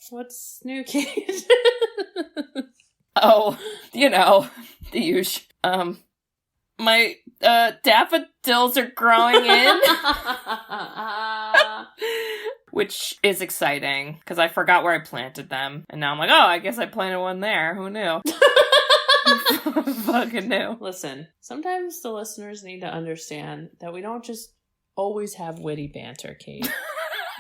What's new, Kate? Oh, you know, the usual. My daffodils are growing in. Which is exciting, because I forgot where I planted them. And now I'm like, oh, I guess I planted one there. Who knew? Fucking knew. Listen, sometimes the listeners need to understand that we don't just always have witty banter, Kate.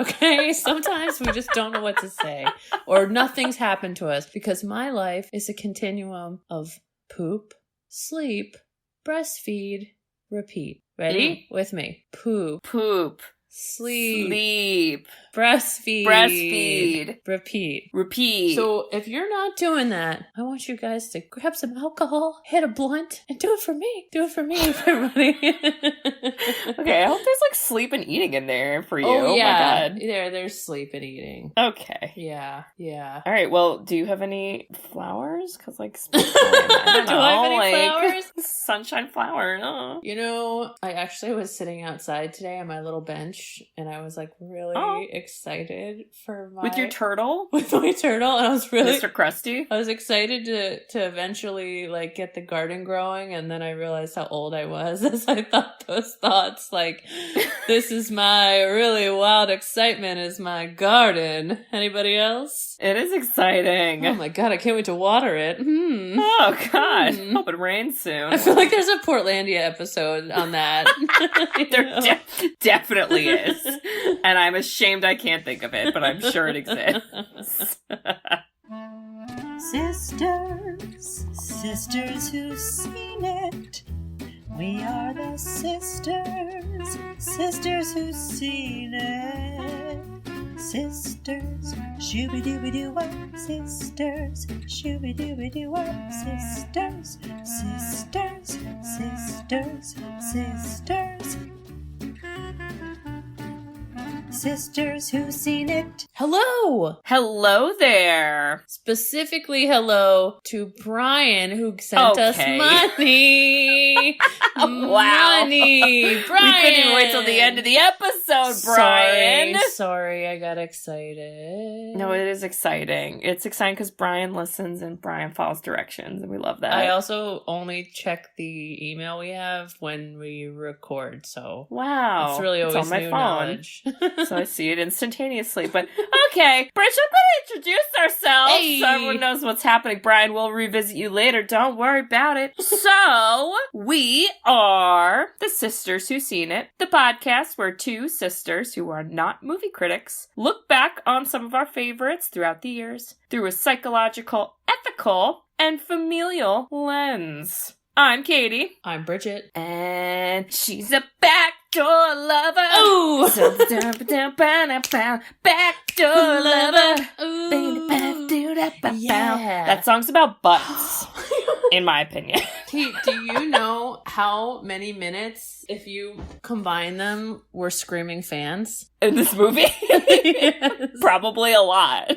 Okay? Sometimes we just don't know what to say. Or nothing's happened to us, because my life is a continuum of poop, sleep, breastfeed, repeat. Ready? With me. Poop. Sleep. Breastfeed. Repeat. So if you're not doing that, I want you guys to grab some alcohol, hit a blunt, and do it for me. Do it for me, everybody. Okay, I hope there's like sleep and eating in there for you. Oh, yeah. My God. There's sleep and eating. Okay. Yeah. All right, well, do you have any flowers? Because like, I don't know. Do I have any flowers? Sunshine flower. Oh. You know, I actually was sitting outside today on my little bench, and I was like really excited for with your turtle? With my turtle, and I was really Mr. Krusty? I was excited to eventually like get the garden growing, and then I realized how old I was as I thought those thoughts, like, this is my really wild excitement is my garden. Anybody else? It is exciting. Oh my God, I can't wait to water it. Oh God, hope it rains soon. I feel like there's a Portlandia episode on that. There definitely is. And I'm ashamed I can't think of it, but I'm sure it exists. Sisters who've seen it. We are the sisters who've seen it. Sisters, shooby-dooby-doo-wop, sisters, shooby-dooby-doo-wop, sisters, sisters who've seen it. Hello there. Specifically hello to Brian, who sent us money. Wow. Money. Brian. We couldn't even wait till the end of the episode, Brian. Sorry, I got excited. No, it is exciting. It's exciting because Brian listens and Brian follows directions, and we love that. I also only check the email we have when we record, so wow, it's really always on my new phone. Knowledge. So I see it instantaneously. But okay, Bridget, we're going to introduce ourselves so everyone knows what's happening. Brian, we'll revisit you later. Don't worry about it. So we are the Sisters Who've Seen It, the podcast where two sisters who are not movie critics look back on some of our favorites throughout the years through a psychological, ethical, and familial lens. I'm Katie. I'm Bridget. And she's a backdoor lover. Ooh! Backdoor lover. Ooh. Yeah. That song's about butts, in my opinion. Kate, do you know how many minutes, if you combine them, were screaming fans? In this movie? Yes. Probably a lot.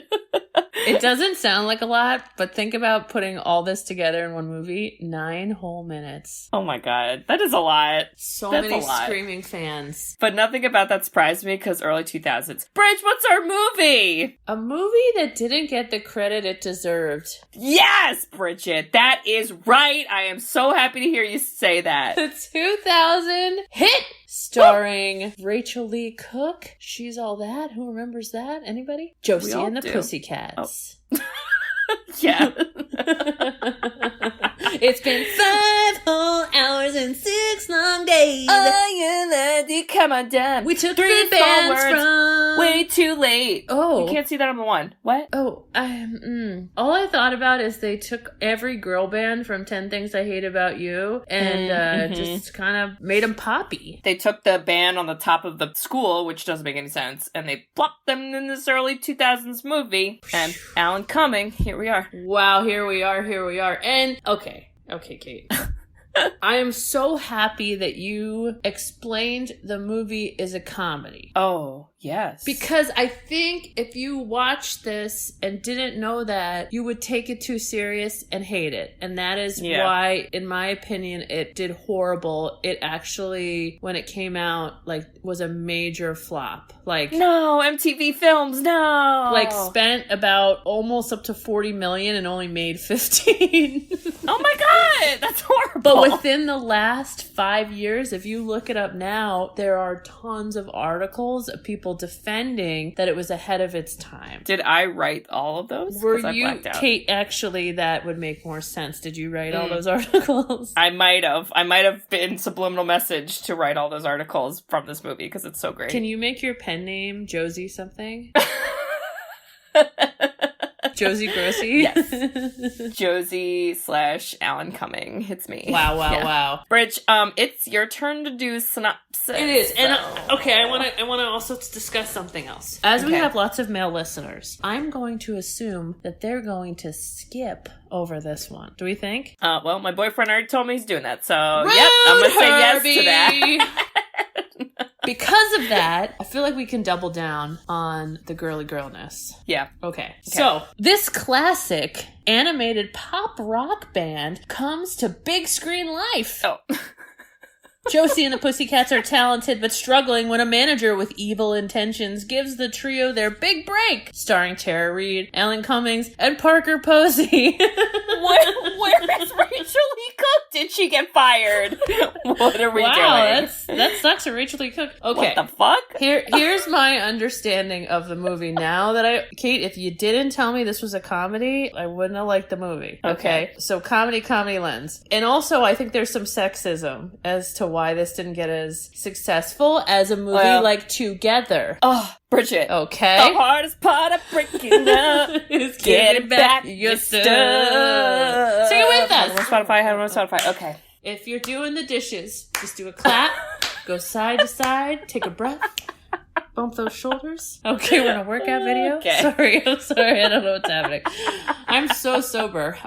It doesn't sound like a lot, but think about putting all this together in one movie. 9 whole minutes. Oh my God. That is a lot. So That's many a lot. screaming fans. But nothing about that surprised me because early 2000s. Bridge, what's our movie? A movie that didn't get the credit it deserved. Yes, Bridget. That is right. I am so happy to hear you say that. The 2000 hit starring Rachael Leigh Cook. She's All That. Who remembers that? Anybody? Josie and the Pussycats. Oh. Yeah. It's been 5 whole hours and 6 long days. Oh, you lady, come on down. We took 3 the bands forwards. from... Way too late. Oh. You can't see that on the one. What? Oh, all I thought about is they took every girl band from 10 Things I Hate About You and just kind of made them poppy. They took the band on the top of the school, which doesn't make any sense, and they plopped them in this early 2000s movie. And Alan Cumming, here we are. Wow, here we are. And, okay, Kate. I am so happy that you explained the movie is a comedy. Oh, Yes. Because I think if you watched this and didn't know that, you would take it too serious and hate it. And that is why, in my opinion, it did horrible. It actually, when it came out, like, was a major flop. Like, no, MTV Films, no. Like, spent about almost up to 40 million and only made 15. Oh my god, that's horrible. But within the last 5 years, if you look it up now, there are tons of articles of people defending that it was ahead of its time. Did I write all of those? Were you, Kate, actually, that would make more sense. Did you write all those articles? I might have. I might have been subliminal message to write all those articles from this movie because it's so great. Can you make your pen name Josie something? Josie Grossi? Yes. Josie / Alan Cumming. It's me. Wow. Bridge, it's your turn to do synopsis. It is. So. And I want to also discuss something else. As we have lots of male listeners, I'm going to assume that they're going to skip over this one. Do we think? Well, my boyfriend already told me he's doing that, so Rude, yep, I'm going to say yes Herbie. to that. Because of that, I feel like we can double down on the girly girlness. Yeah. Okay. So, this classic animated pop rock band comes to big screen life. Oh. Josie and the Pussycats are talented but struggling when a manager with evil intentions gives the trio their big break. Starring Tara Reid, Alan Cummings, and Parker Posey. Where is Rachael Leigh Cook? Did she get fired? What are we doing? That sucks for Rachael Leigh Cook. Okay. What the fuck? Here's my understanding of the movie. Now that Kate, if you didn't tell me this was a comedy, I wouldn't have liked the movie. Okay. So comedy lens. And also, I think there's some sexism as to why this didn't get as successful as a movie like Together. Oh, Bridget. Okay. The hardest part of breaking up is getting back your stuff. Sing it with us. Spotify. Okay. If you're doing the dishes, just do a clap, go side to side, take a breath. Bump those shoulders. Okay, we're in a workout video. Okay. I'm sorry. I don't know what's happening. I'm so sober.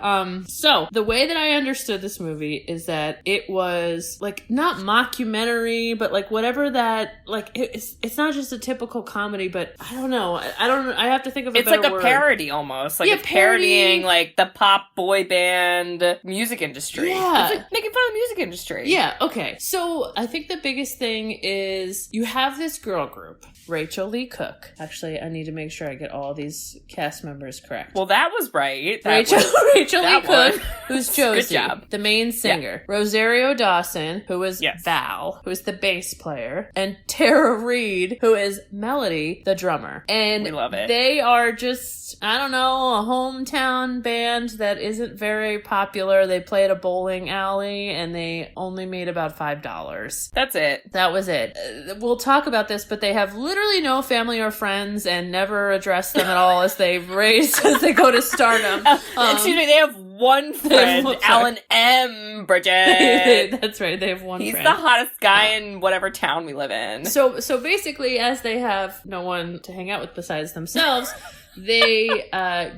So the way that I understood this movie is that it was like not mockumentary, but like whatever that like it's not just a typical comedy, but I don't know. I have to think of a better word. It's like a parody almost. Like it's parodying like the pop boy band music industry. Yeah. It's like making fun of the music industry. Yeah. Okay. So I think the biggest thing is you have this girl group. Rachael Leigh Cook. Actually, I need to make sure I get all these cast members correct. Well, that was right. Rachel Leigh Cook, who's Josie, Good job. the main singer. Yeah. Rosario Dawson, who is Val, who is the bass player. And Tara Reid, who is Melody, the drummer. And we love it. They are just, I don't know, a hometown band that isn't very popular. They play at a bowling alley, and they only made about $5. That's it. That was it. We'll talk about this, but they have literally no family or friends and never address them at all as they go to stardom. Excuse me, they have one friend, Alan M. Bridget. That's right, they have one friend. He's the hottest guy in whatever town we live in. So basically, as they have no one to hang out with besides themselves, they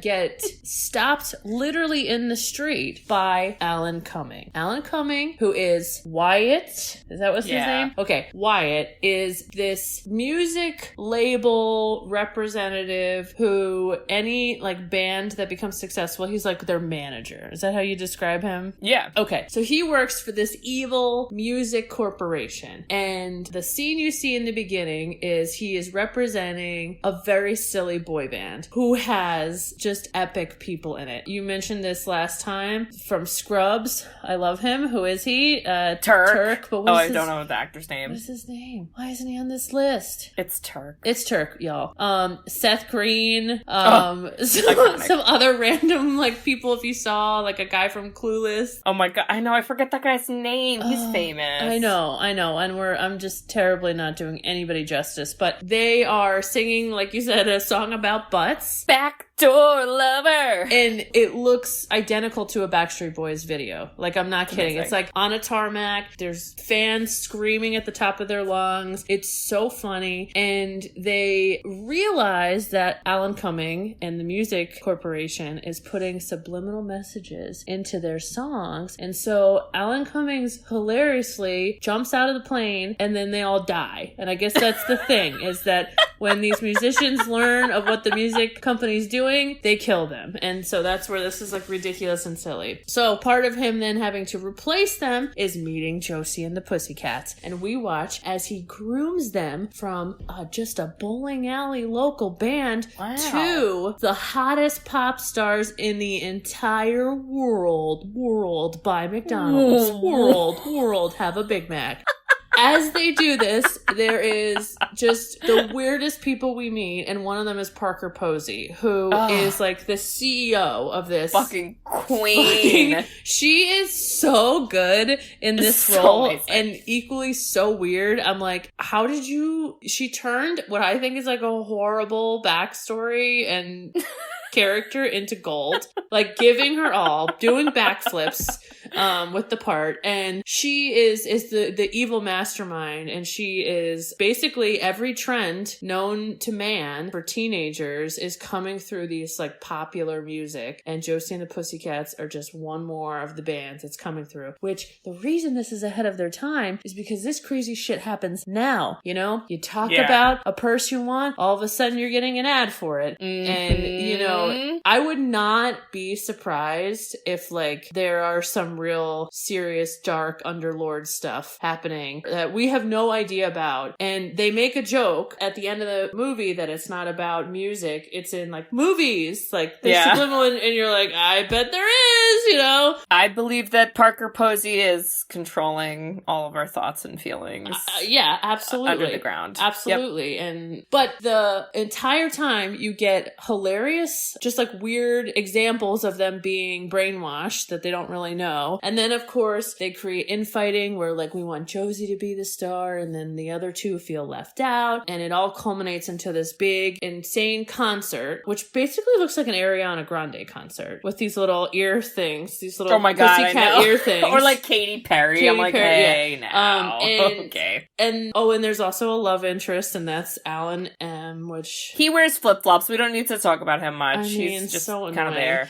get stopped literally in the street by Alan Cumming. Alan Cumming, who is Wyatt. Is that what's his name? Okay. Wyatt is this music label representative who any like band that becomes successful, he's like their manager. Is that how you describe him? Yeah. Okay. So he works for this evil music corporation. And the scene you see in the beginning is he is representing a very silly boy band who has just epic people in it. You mentioned this last time from Scrubs. I love him. Who is he? Turk. But I don't know the actor's name. What is his name? Why isn't he on this list? It's Turk. It's Turk, y'all. Seth Green. Some other random like people. If you saw like a guy from Clueless. Oh my god! I know. I forget that guy's name. He's famous. I know. And I'm just terribly not doing anybody justice. But they are singing, like you said, a song about butts. Back Door lover. And it looks identical to a Backstreet Boys video. Like, I'm not kidding. Amazing. It's like on a tarmac. There's fans screaming at the top of their lungs. It's so funny. And they realize that Alan Cumming and the Music Corporation is putting subliminal messages into their songs. And so Alan Cummings hilariously jumps out of the plane and then they all die. And I guess that's the thing, is that when these musicians learn of what the music company's doing, they kill them. And so that's where this is like ridiculous and silly. So part of him then having to replace them is meeting Josie and the Pussycats. And we watch as he grooms them from just a bowling alley local band to the hottest pop stars in the entire world by McDonald's. World, have a Big Mac. As they do this, there is just the weirdest people we meet, and one of them is Parker Posey, who is like the CEO of this fucking queen. She is so good in this role and equally so weird. I'm like, how did you... She turned what I think is like a horrible backstory and character into gold, like giving her all, doing backflips with the part, and she is the evil mastermind, and she is basically every trend known to man for teenagers is coming through these like popular music, and Josie and the Pussycats are just one more of the bands that's coming through. Which the reason this is ahead of their time is because this crazy shit happens now. You know, you talk about a purse you want, all of a sudden you're getting an ad for it, and you know, I would not be surprised if like there are some real serious dark underlord stuff happening that we have no idea about. And they make a joke at the end of the movie that it's not about music, it's in like movies, like there's subliminal, and you're like, I bet there is, you know. I believe that Parker Posey is controlling all of our thoughts and feelings. Yeah, absolutely. Under the ground. Absolutely. Yep. But the entire time you get hilarious, just like weird examples of them being brainwashed that they don't really know. And then of course they create infighting where like we want Josie to be the star and then the other two feel left out, and it all culminates into this big insane concert, which basically looks like an Ariana Grande concert with these little ear things, these little Pussycat ear things. Or like Katy Perry. I'm like, hey, now. Okay. And there's also a love interest, and that's Alan M, which... He wears flip-flops. We don't need to talk about him much. I mean, he's just so kind of there.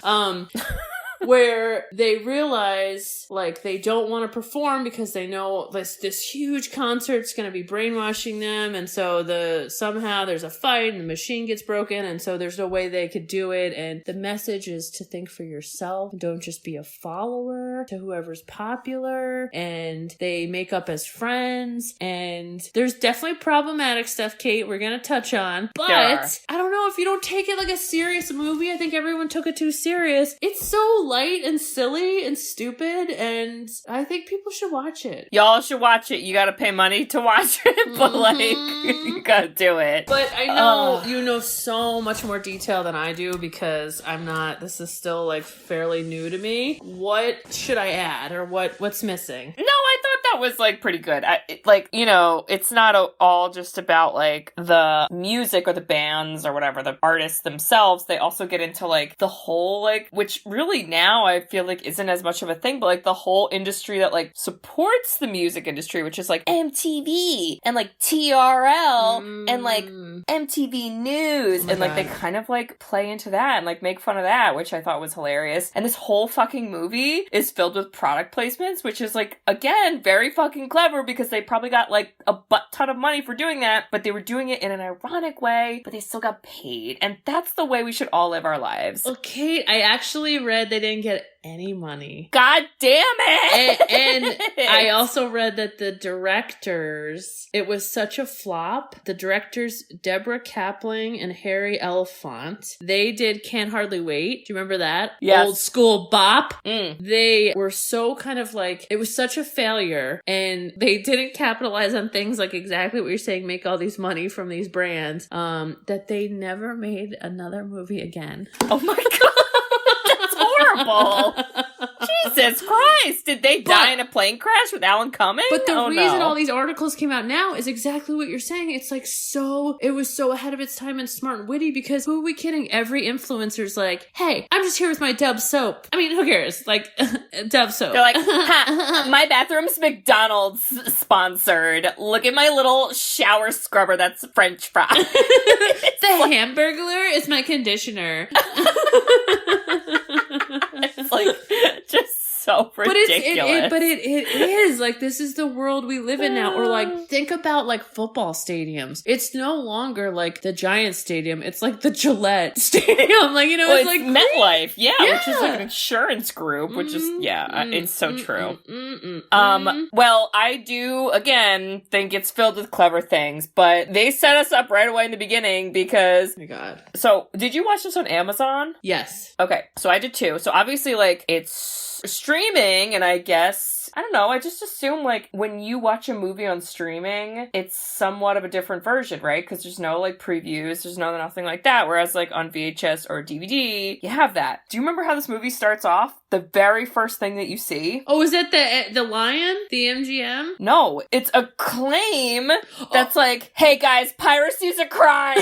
Where they realize like they don't want to perform because they know this huge concert's going to be brainwashing them, and so somehow there's a fight and the machine gets broken, and so there's no way they could do it, and the message is to think for yourself, don't just be a follower to whoever's popular, and they make up as friends, and there's definitely problematic stuff, Kate, we're going to touch on, but I don't know, if you don't take it like a serious movie, I think everyone took it too serious. It's so light and silly and stupid, and I think people should watch it. Y'all should watch it. You gotta pay money to watch it, but like, you gotta do it. But I know you know so much more detail than I do because I'm not, this is still like fairly new to me. What should I add, or what's missing? No, I thought that was like pretty good. It's not all just about like the music or the bands or whatever, the artists themselves. They also get into like the whole like, which really now I feel like isn't as much of a thing, but like the whole industry that like supports the music industry, which is like MTV and like TRL and like MTV News, and like they kind of like play into that and like make fun of that, which I thought was hilarious. And this whole fucking movie is filled with product placements, which is like, again, very fucking clever because they probably got like a butt ton of money for doing that, but they were doing it in an ironic way, but they still got paid. And that's the way we should all live our lives. Okay, I actually read they didn't get any money. God damn it! And I also read that the directors, it was such a flop. The directors, Deborah Kaplan and Harry Elefant, they did Can't Hardly Wait. Do you remember that? Yes. Old school bop. They were so kind of like, it was such a failure, and they didn't capitalize on things like exactly what you're saying, make all these money from these brands, that they never made another movie again. Oh my god. Horrible. Jesus Christ! Did they die in a plane crash with Alan Cumming? But the reason all these articles came out now is exactly what you're saying. It's like it was so ahead of its time and smart and witty, because who are we kidding? Every influencer's like, hey, I'm just here with my Dove soap. I mean, who cares? Like, Dove soap. They're like, my bathroom's McDonald's sponsored. Look at my little shower scrubber that's French fries. The Hamburglar is my conditioner. It's like, just so ridiculous. But it is like, this is the world we live in now. Or like, think about like football stadiums. It's no longer like the Giants Stadium. It's like the Gillette Stadium. Like, it's like MetLife, which is like an insurance group, which is it's so true. Well, I do again think it's filled with clever things, but they set us up right away in the beginning because, oh my God. So, did you watch this on Amazon? Yes. Okay, so I did too. So obviously, like, it's streaming, and I guess, I don't know, I just assume, like, when you watch a movie on streaming, it's somewhat of a different version, right? Because there's no, like, previews, there's nothing like that, whereas, like, on VHS or DVD, you have that. Do you remember how this movie starts off? The very first thing that you see? Oh, is it the lion? The MGM? No, it's a claim that's like, hey guys, piracy's a crime.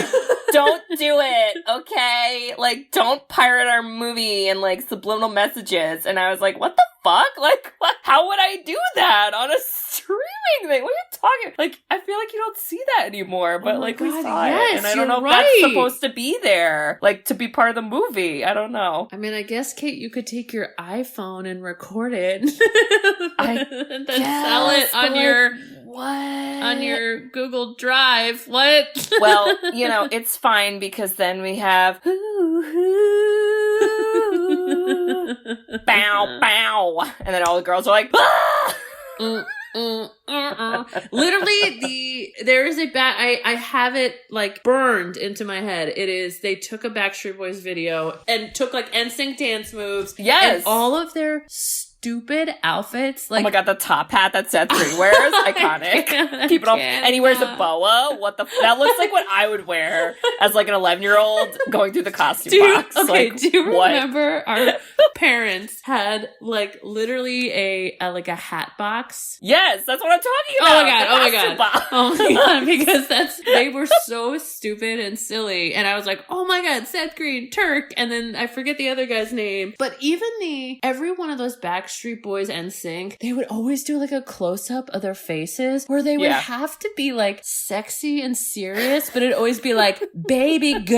Don't do it, okay? Like, don't pirate our movie and, like, subliminal messages. And I was like, what the fuck? Like, what? How would I do that on a streaming thing? What are you talking? Like, I feel like you don't see that anymore, but we saw it. And I don't know if that's supposed to be there, like, to be part of the movie. I don't know. I mean, I guess, Kate, you could take your iPhone and record it. And then sell it on on your Google Drive. What? Well, it's fine because then we have bow, bow. And then all the girls are like, ah! Literally, there is a I have it like burned into my head. It is, they took a Backstreet Boys video and took like NSYNC dance moves. Yes. And all of their stupid outfits. Like, oh my God, the top hat that Seth Green wears, iconic. Keep it off. And he wears a boa. That looks like what I would wear as like an 11-year-old going through the costume box. Okay, like, do you remember our parents had like literally a hat box? Yes, that's what I'm talking about. Oh my God, because they were so stupid and silly, and I was like, oh my God, Seth Green, Turk, and then I forget the other guy's name. But even every one of those Backstreet Boys and NSYNC, they would always do like a close-up of their faces where they would have to be like sexy and serious, but it'd always be like, baby girl.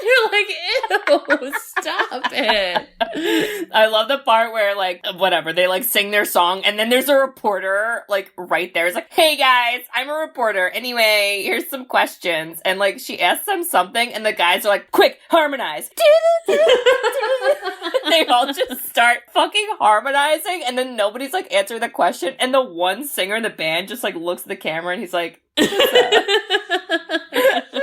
You're like, ew, stop it. I love the part where like, whatever, they like sing their song and then there's a reporter like right there. It's like, hey guys, I'm a reporter. Anyway, here's some questions. And like she asks them something and the guys are like, quick, harmonize. They all just start fucking harmonizing and then nobody's like answering the question. And the one singer in the band just like looks at the camera and he's like,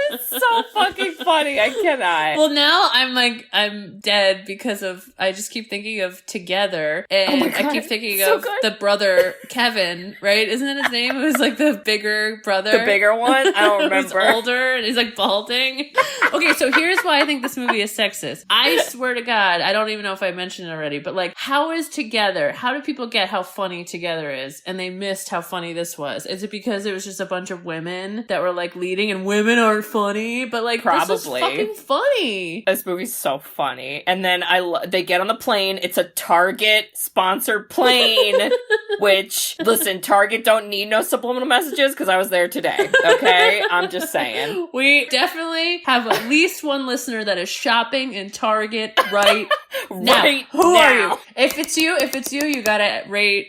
it's so fucking funny. I cannot. Well, now I'm dead because I just keep thinking of Together, and I keep thinking of the brother Kevin, right? Isn't that his name? It was like the bigger brother. The bigger one? I don't remember. He's older and he's like balding. Okay, so here's why I think this movie is sexist. I swear to God, I don't even know if I mentioned it already, but like, how is Together? How do people get how funny Together is? And they missed how funny this was. Is it because it was just a bunch of women that were like leading and women aren't funny? But like, probably. This is fucking funny. This movie's so funny. And then they get on the plane. It's a Target sponsored plane, which, listen, Target don't need no subliminal messages because I was there today. Okay? I'm just saying. We definitely have at least one listener that is shopping in Target right now. Who are you? If it's you, you gotta rate,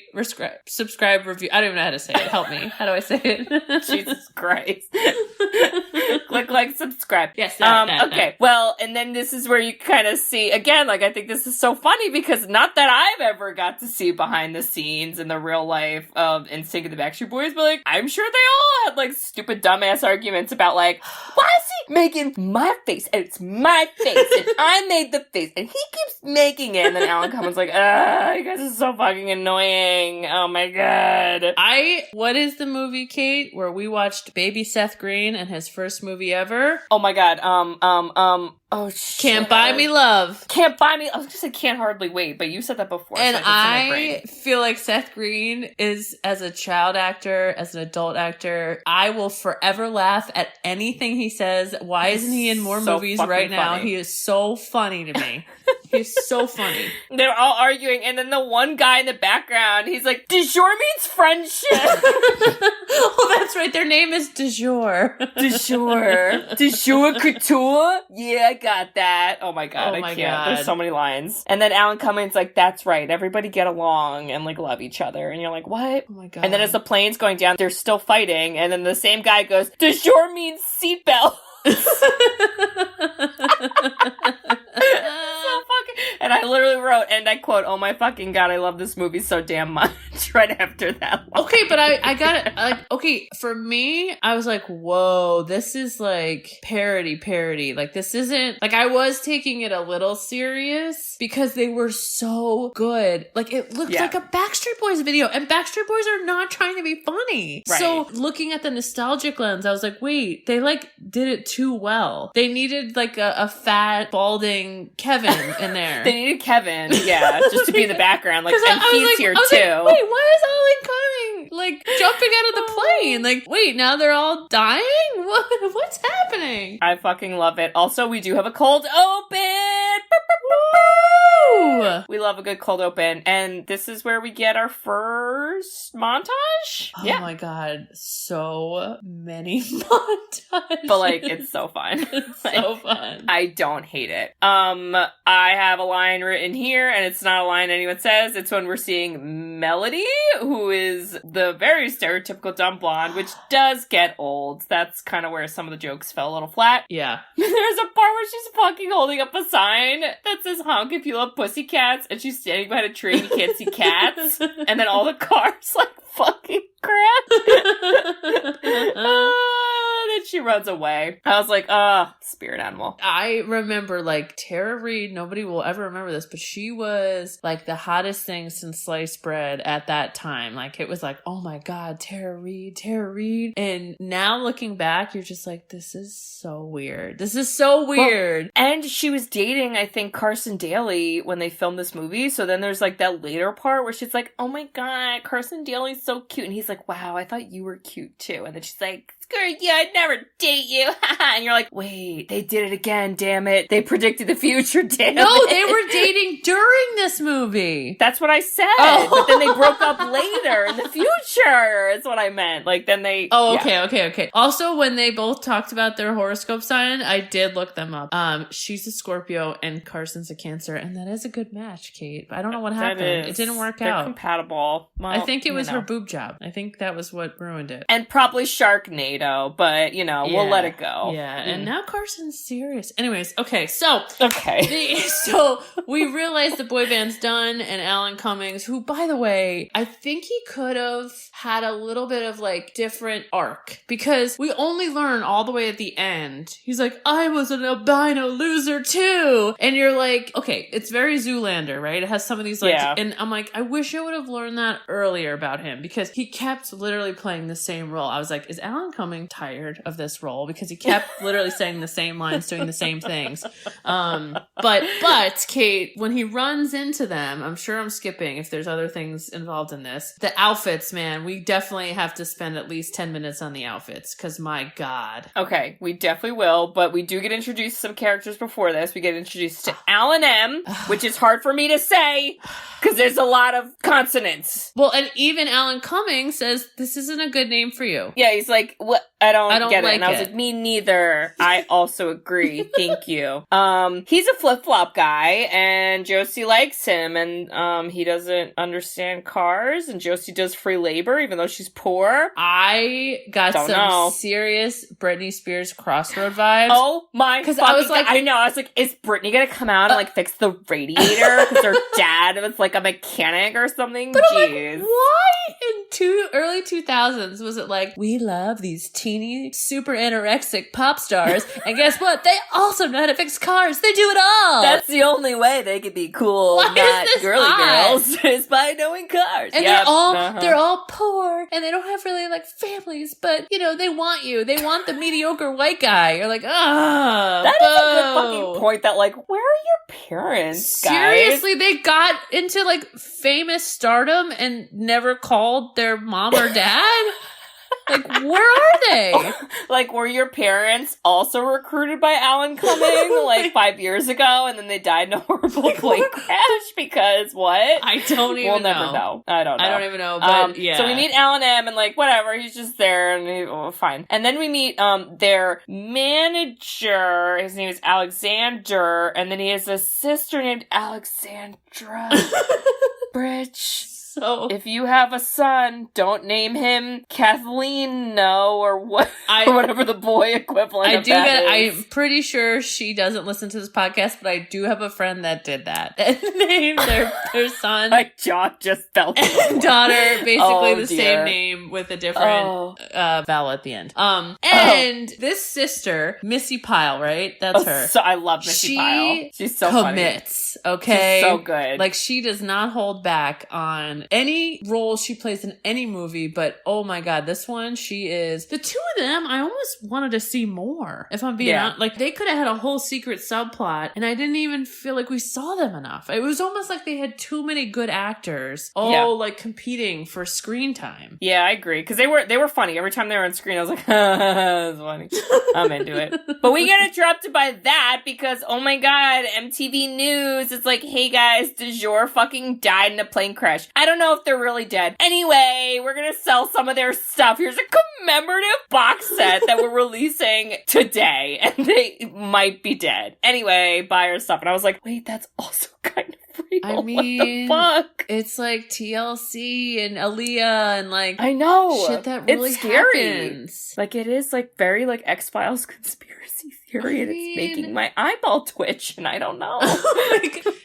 subscribe, review. I don't even know how to say it. Help me. How do I say it? Jesus Christ. Click like, subscribe. Yes. Okay. Well, and then this is where you kind of see, again, like, I think this is so funny because not that I've ever got to see behind the scenes in the real life of NSYNC and the Backstreet Boys, but like, I'm sure they all had like stupid dumbass arguments about like, why is he making my face and it's my face and I made the face and he keeps making it. And then Alan Cumming's like, you guys are so fucking annoying. Oh my God. What is the movie, Kate, where we watched Baby Seth Green and his first movie ever? remember? Oh my god. Oh shit. Can't Buy Me Love. Can't Buy Me. I was gonna say Can't Hardly Wait, but you said that before. And so it's in my brain. I feel like Seth Green is, as a child actor, as an adult actor, I will forever laugh at anything he says. Why isn't he in more so movies fucking right now? funny. He is so funny to me. He's so funny. They're all arguing, and then the one guy in the background, he's like, Dujour means friendship. Oh, that's right. Their name is Dujour. Dujour. Dujour couture? Yeah, I got that. Oh my god, Oh I my can't. God. There's so many lines. And then Alan Cumming's like, that's right, everybody get along and like love each other. And you're like, what? Oh my god. And then as the plane's going down, they're still fighting, and then the same guy goes, Dujour means seatbelt. So fucking, and I literally wrote, and I quote, oh my fucking god, I love this movie so damn much right after that line. Okay, but I got it. Like, okay, for me, I was like, whoa, this is like parody. Like, this isn't, like, I was taking it a little serious because they were so good. Like, it looked like a Backstreet Boys video, and Backstreet Boys are not trying to be funny. Right. So, looking at the nostalgic lens, I was like, wait, they like did it too well. They needed like a fat, balding Kevin in there. They needed Kevin, yeah, just to be in the background, like, and he's here too. Like, wait, why is Alan Cumming like jumping out of the plane? Like, wait, now they're all dying? What's happening? I fucking love it. Also, we do have a cold open. Woo! We love a good cold open, and this is where we get our first montage. Oh my god, so many montages. But like, it's so fun. It's Like, so fun. I don't hate it. I have a line written here, and it's not a line anyone says. It's when we're seeing Melody, who is the very stereotypical dumb blonde, which does get old. That's kind of where some of the jokes fell a little flat. Yeah. There's a part where she's fucking holding up a sign that says honk if you love Pussycats, and she's standing behind a tree and you can't see cats, and then all the cars like fucking crap. Then she runs away. I was like, spirit animal. I remember, like, Tara Reid, nobody will ever remember this, but she was, like, the hottest thing since sliced bread at that time. Like, it was like, oh my god, Tara Reid. And now looking back, you're just like, this is so weird. This is so weird. Well, and she was dating, I think, Carson Daly when they filmed this movie, so then there's, like, that later part where she's like, oh my god, Carson Daly's so cute. And he's like, wow, I thought you were cute too. And then she's like, screw you, I'd never date you. And you're like, wait, they did it again, damn it. They predicted the future, damn it. No, they were dating during this movie. That's what I said. Oh. But then they broke up later in the future, is what I meant. Like, then they... Oh, okay, yeah. Okay. Also, when they both talked about their horoscope sign, I did look them up. She's a Scorpio and Carson's a Cancer, and that is a good match, Kate. I don't know what happened. It didn't work out. They're compatible. Well, I think it was her boob job. I think that was what ruined it. And probably Sharknado, but, you know, we'll let it go. Yeah, and now Carson's serious. Anyways, okay, so... Okay. So we realize the boy band's done, and Alan Cummings, who, by the way, I think he could have had a little bit of, like, different arc, because we only learn all the way at the end. He's like, I was an albino loser, too! And you're like, okay, it's very Zoolander, right? It has some of these, like... Yeah. And I'm like, I wish I would have learned that earlier about him, because he kept literally playing the same role. I was like, is Alan Cumming tired of this role? Because he kept literally saying the same lines, doing the same things. But Kate, when he runs into them, I'm sure I'm skipping if there's other things involved in this. The outfits, man, we definitely have to spend at least 10 minutes on the outfits, because my god. Okay, we definitely will, but we do get introduced to some characters before this. We get introduced to Alan M, which is hard for me to say, because there's a lot of consonants. Well, and even Alan Cumming says, this isn't a good name for you. Yeah, he's like, what? I don't get like it. And I was like, me neither. I also agree. Thank you. He's a flip-flop guy, and Josie likes him, and he doesn't understand cars, and Josie does free labor, even though she's poor. I got some serious Britney Spears Crossroad vibes. Oh my god. I was like, I know. I was like, is Britney gonna come out and like fix the radiator? Because her dad was like a mechanic or something? But jeez. I'm like, why in early 2000s was it like, we love these these teeny, super anorexic pop stars. And guess what? They also know how to fix cars. They do it all. That's the only way they could be cool, Why is not this girly odd? girls, is by knowing cars. And Yep. they're all poor, and they don't have really like families, but you know, they want you. They want the mediocre white guy. You're like, ah, That is a good fucking point. That like, where are your parents, guys? Seriously, they got into like famous stardom and never called their mom or dad? Like, where are they? Like, were your parents also recruited by Alan Cumming like 5 years ago, and then they died in a horrible plane crash because what? I don't even We'll know. never know. I don't know. I don't even know, but yeah. So we meet Alan M, and like, whatever, he's just there, and fine. And then we meet their manager. His name is Alexander, and then he has a sister named Alexandra. Bridge. So if you have a son, don't name him Kathleen, no, or what, or whatever the boy equivalent of that is. I'm pretty sure she doesn't listen to this podcast, but I do have a friend that did that. And named their son. My jaw just fell. And daughter, basically same name with a different vowel at the end. And this sister, Missi Pyle, right? That's her. So I love Missi Pyle. She's so commits, funny. okay? She's so good. Like, she does not hold back on any role she plays in any movie, but oh my god, this one, she is. The two of them, I almost wanted to see more, if I'm being honest. Like, they could have had a whole secret subplot, and I didn't even feel like we saw them enough. It was almost like they had too many good actors, all like competing for screen time. Yeah, I agree, because they were funny. Every time they were on screen, I was like, that's funny. I'm into it. But we get interrupted by that because, oh my god, MTV News, it's like, hey guys, Dujour fucking died in a plane crash. I don't know if they're really dead. Anyway, we're gonna sell some of their stuff. Here's a commemorative box set that we're releasing today, and they might be dead. Anyway, buy our stuff. And I was like, wait, that's also kind of real. I mean, what the fuck? It's like TLC and Aaliyah and like, I know, shit that really it's scary. happens. Like, it is like very like X-Files conspiracy theory, and it's making my eyeball twitch, and I don't know.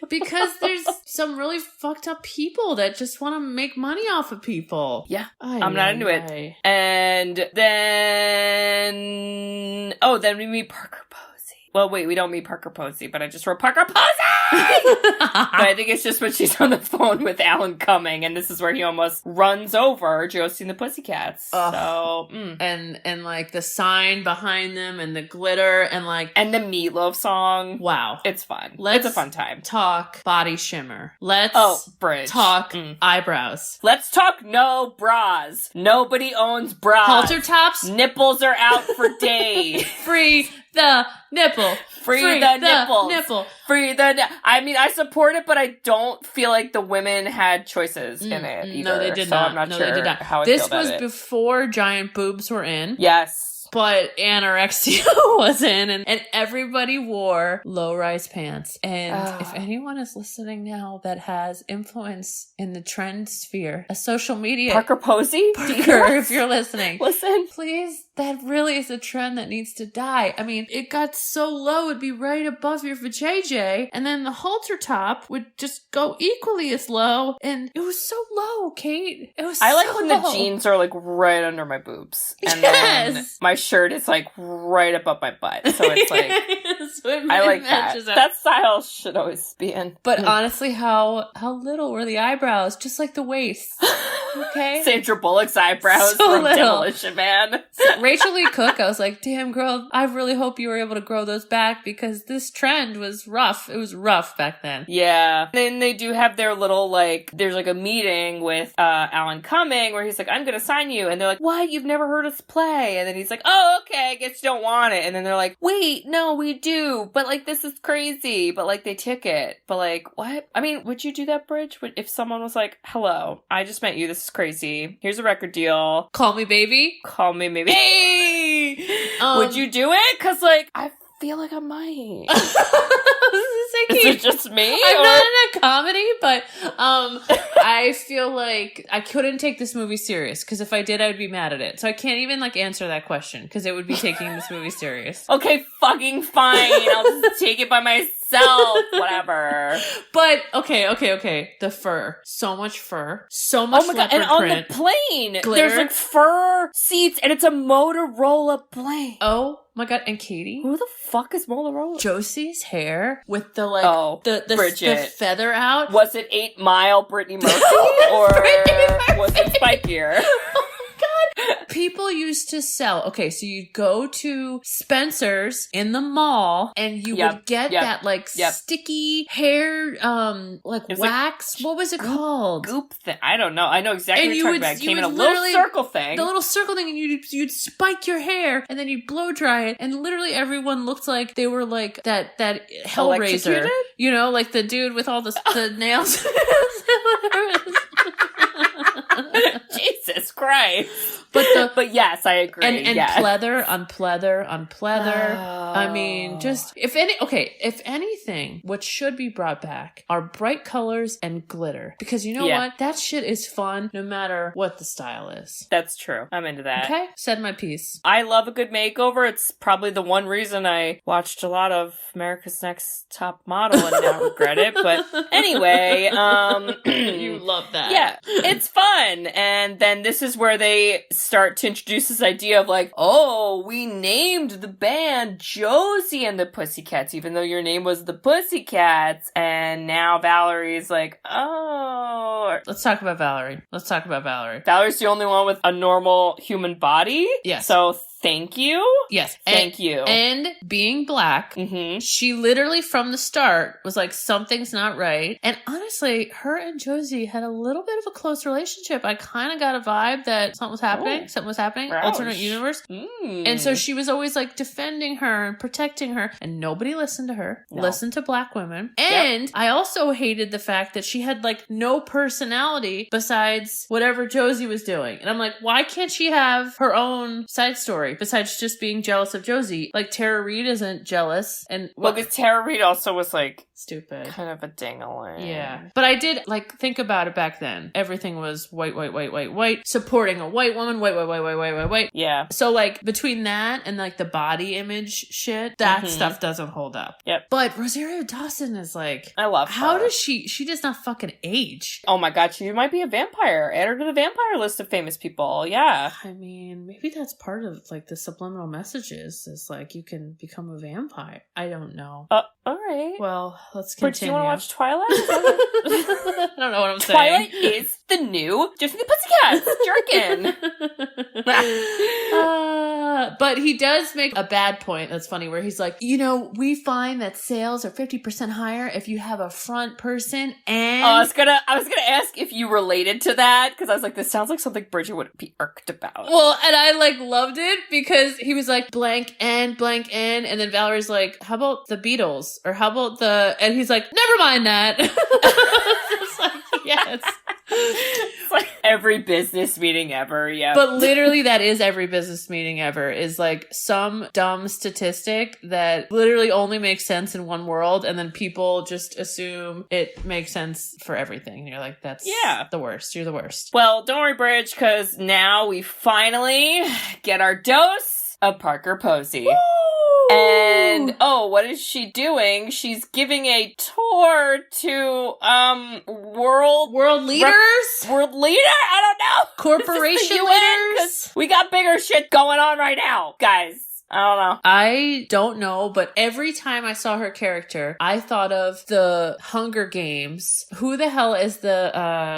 Because there's some really fucked up people that just want to make money off of people. Yeah, I'm not into it. And then, then we meet Parker Posey. Well, wait, we don't meet Parker Posey, but I just wrote Parker Posey! But I think it's just when she's on the phone with Alan Cumming, and this is where he almost runs over Josie and the Pussycats. So, And like the sign behind them and the glitter and like... And the Meatloaf song. Wow. It's fun. Let's it's a fun time. talk body shimmer. Let's Bridge. talk eyebrows. Let's talk no bras. Nobody owns bras. Halter tops. Nipples are out for days. Free the nipple. Free the nipple. Free the I mean, I support it, but I don't feel like the women had choices in it either. No, they did so not. I'm not no, sure they did not. how I This feel about was it. before giant boobs were in. Yes. But anorexia was in, and everybody wore low-rise pants. And if anyone is listening now that has influence in the trend sphere, a social media... Parker Posey? Parker, if you're listening. Listen. Please, that really is a trend that needs to die. I mean, it got so low, it'd be right above your vajayjay, and then the halter top would just go equally as low, and it was so low, Kate. It was I like so when low. the jeans are like right under my boobs. And Yes. then my shirt is like right above my butt. So it's like, So it I like that. matches up. That style should always be in. But honestly, how little were the eyebrows? Just like the waist. Okay? Sandra Bullock's eyebrows So from little. Demolition Man. Rachael Leigh Cook, I was like, damn girl, I really hope you were able to grow those back because this trend was rough. It was rough back then. Yeah. Then they do have their little, like, there's like a meeting with Alan Cumming where he's like, I'm gonna sign you. And they're like, what? You've never heard us play? And then he's like, oh, okay, I guess you don't want it. And then they're like, wait, no, we do. But like, this is crazy. But like, they took it. But like, what? I mean, would you do that, Bridge? If someone was like, hello, I just met you. This is crazy. Here's a record deal. Call me baby. Call me maybe. Hey! Would you do it? Cause like, I feel like I might. Is it just me? I'm not in a comedy, but I feel like I couldn't take this movie serious because if I did, I'd be mad at it. So I can't even like answer that question because it would be taking this movie serious. Okay, fucking fine. I'll just take it by myself. yourself. Whatever. But okay. The fur. So much fur. So much leopard and on print. the plane, Glitter. there's like fur seats, and it's a Motorola plane. Oh my god, and Katie? Who the fuck is Motorola? Josie's hair with the like the Bridget. the feather out. Was it 8 Mile Brittany Murphy or was it spikier? People used to sell. Okay, so you'd go to Spencer's in the mall, and you would get that like sticky hair, like wax. What was it called? Goop thing. I don't know. I know exactly what you're talking about. It came in a little circle thing. The little circle thing, and you'd spike your hair, and then you'd blow dry it, and literally everyone looked like they were like that Hellraiser. You know, like the dude with all the nails. Jesus Christ. But yes, I agree. And yes. pleather on pleather on pleather. Oh. I mean, just if anything, what should be brought back are bright colors and glitter. Because you know what? That shit is fun no matter what the style is. That's true. I'm into that. Okay? Said my piece. I love a good makeover. It's probably the one reason I watched a lot of America's Next Top Model and now regret it. But anyway, you love that. Yeah, it's fun. And then this is where they start to introduce this idea of like, oh, we named the band Josie and the Pussycats, even though your name was the Pussycats. And now Valerie's like, oh. Let's talk about Valerie. Valerie's the only one with a normal human body. Yes. So thank you. Yes. Thank you. And being black, she literally from the start was like, something's not right. And honestly, her and Josie had a little bit of a close relationship. I kind of got a vibe that something was happening. Ouch. Alternate universe. And so she was always like defending her and protecting her. And nobody listened to her. No. Listened to black women. And I also hated the fact that she had like no personality besides whatever Josie was doing. And I'm like, why can't she have her own side story besides just being jealous of Josie? Like Tara Reid isn't jealous. And well, because Tara Reid also was like stupid. Kind of a ding-a-ling. Yeah. But I did like think about it back then. Everything was white, supporting a white woman, white. Yeah. So like between that and like the body image shit, that stuff doesn't hold up. Yep. But Rosario Dawson is like, I love her. How does she does not fucking age. Oh my god, she might be a vampire. Add her to the vampire list of famous people. Yeah. I mean, maybe that's part of like the subliminal messages is like you can become a vampire. I don't know. All right. Well, let's continue. But do you want to watch Twilight? I don't know what I'm saying. Twilight is the new Josie and the Pussycats. Jerkin. But he does make a bad point that's funny where he's like, you know, we find that sales are 50% higher if you have a front person and... I was gonna ask if you related to that because I was like, this sounds like something Bridget would be irked about. Well, and I like loved it because he was like blank N, and then Valerie's like, how about the Beatles? Or how about and he's like, never mind that. It's like, yes. It's like every business meeting ever, yeah. But literally that is every business meeting ever is like some dumb statistic that literally only makes sense in one world and then people just assume it makes sense for everything. And you're like, that's the worst. You're the worst. Well, don't worry, Bridge, because now we finally get our dose of Parker Posey. Woo! And, what is she doing? She's giving a tour to, world leaders? World leader? I don't know. Corporation leaders? We got bigger shit going on right now, guys. I don't know. I don't know, but every time I saw her character, I thought of the Hunger Games. Who the hell is the,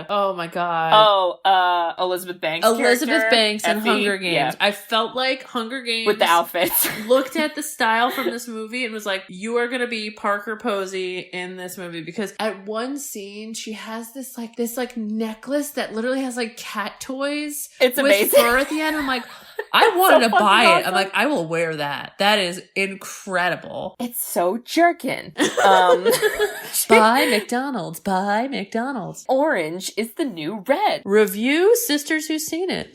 oh my god. Elizabeth Banks. Elizabeth Banks in Effie. Hunger Games. Yeah. I felt like Hunger Games. With the outfits. Looked at the style from this movie and was like, you are gonna be Parker Posey in this movie. Because at one scene, she has this necklace that literally has like cat toys. It's with amazing. fur at the end. I'm like, I wanted to buy it. Awesome. I'm like, I will wear that. That is incredible. It's so jerkin. Buy McDonald's. Orange is the new red. Review Sisters Who've Seen It.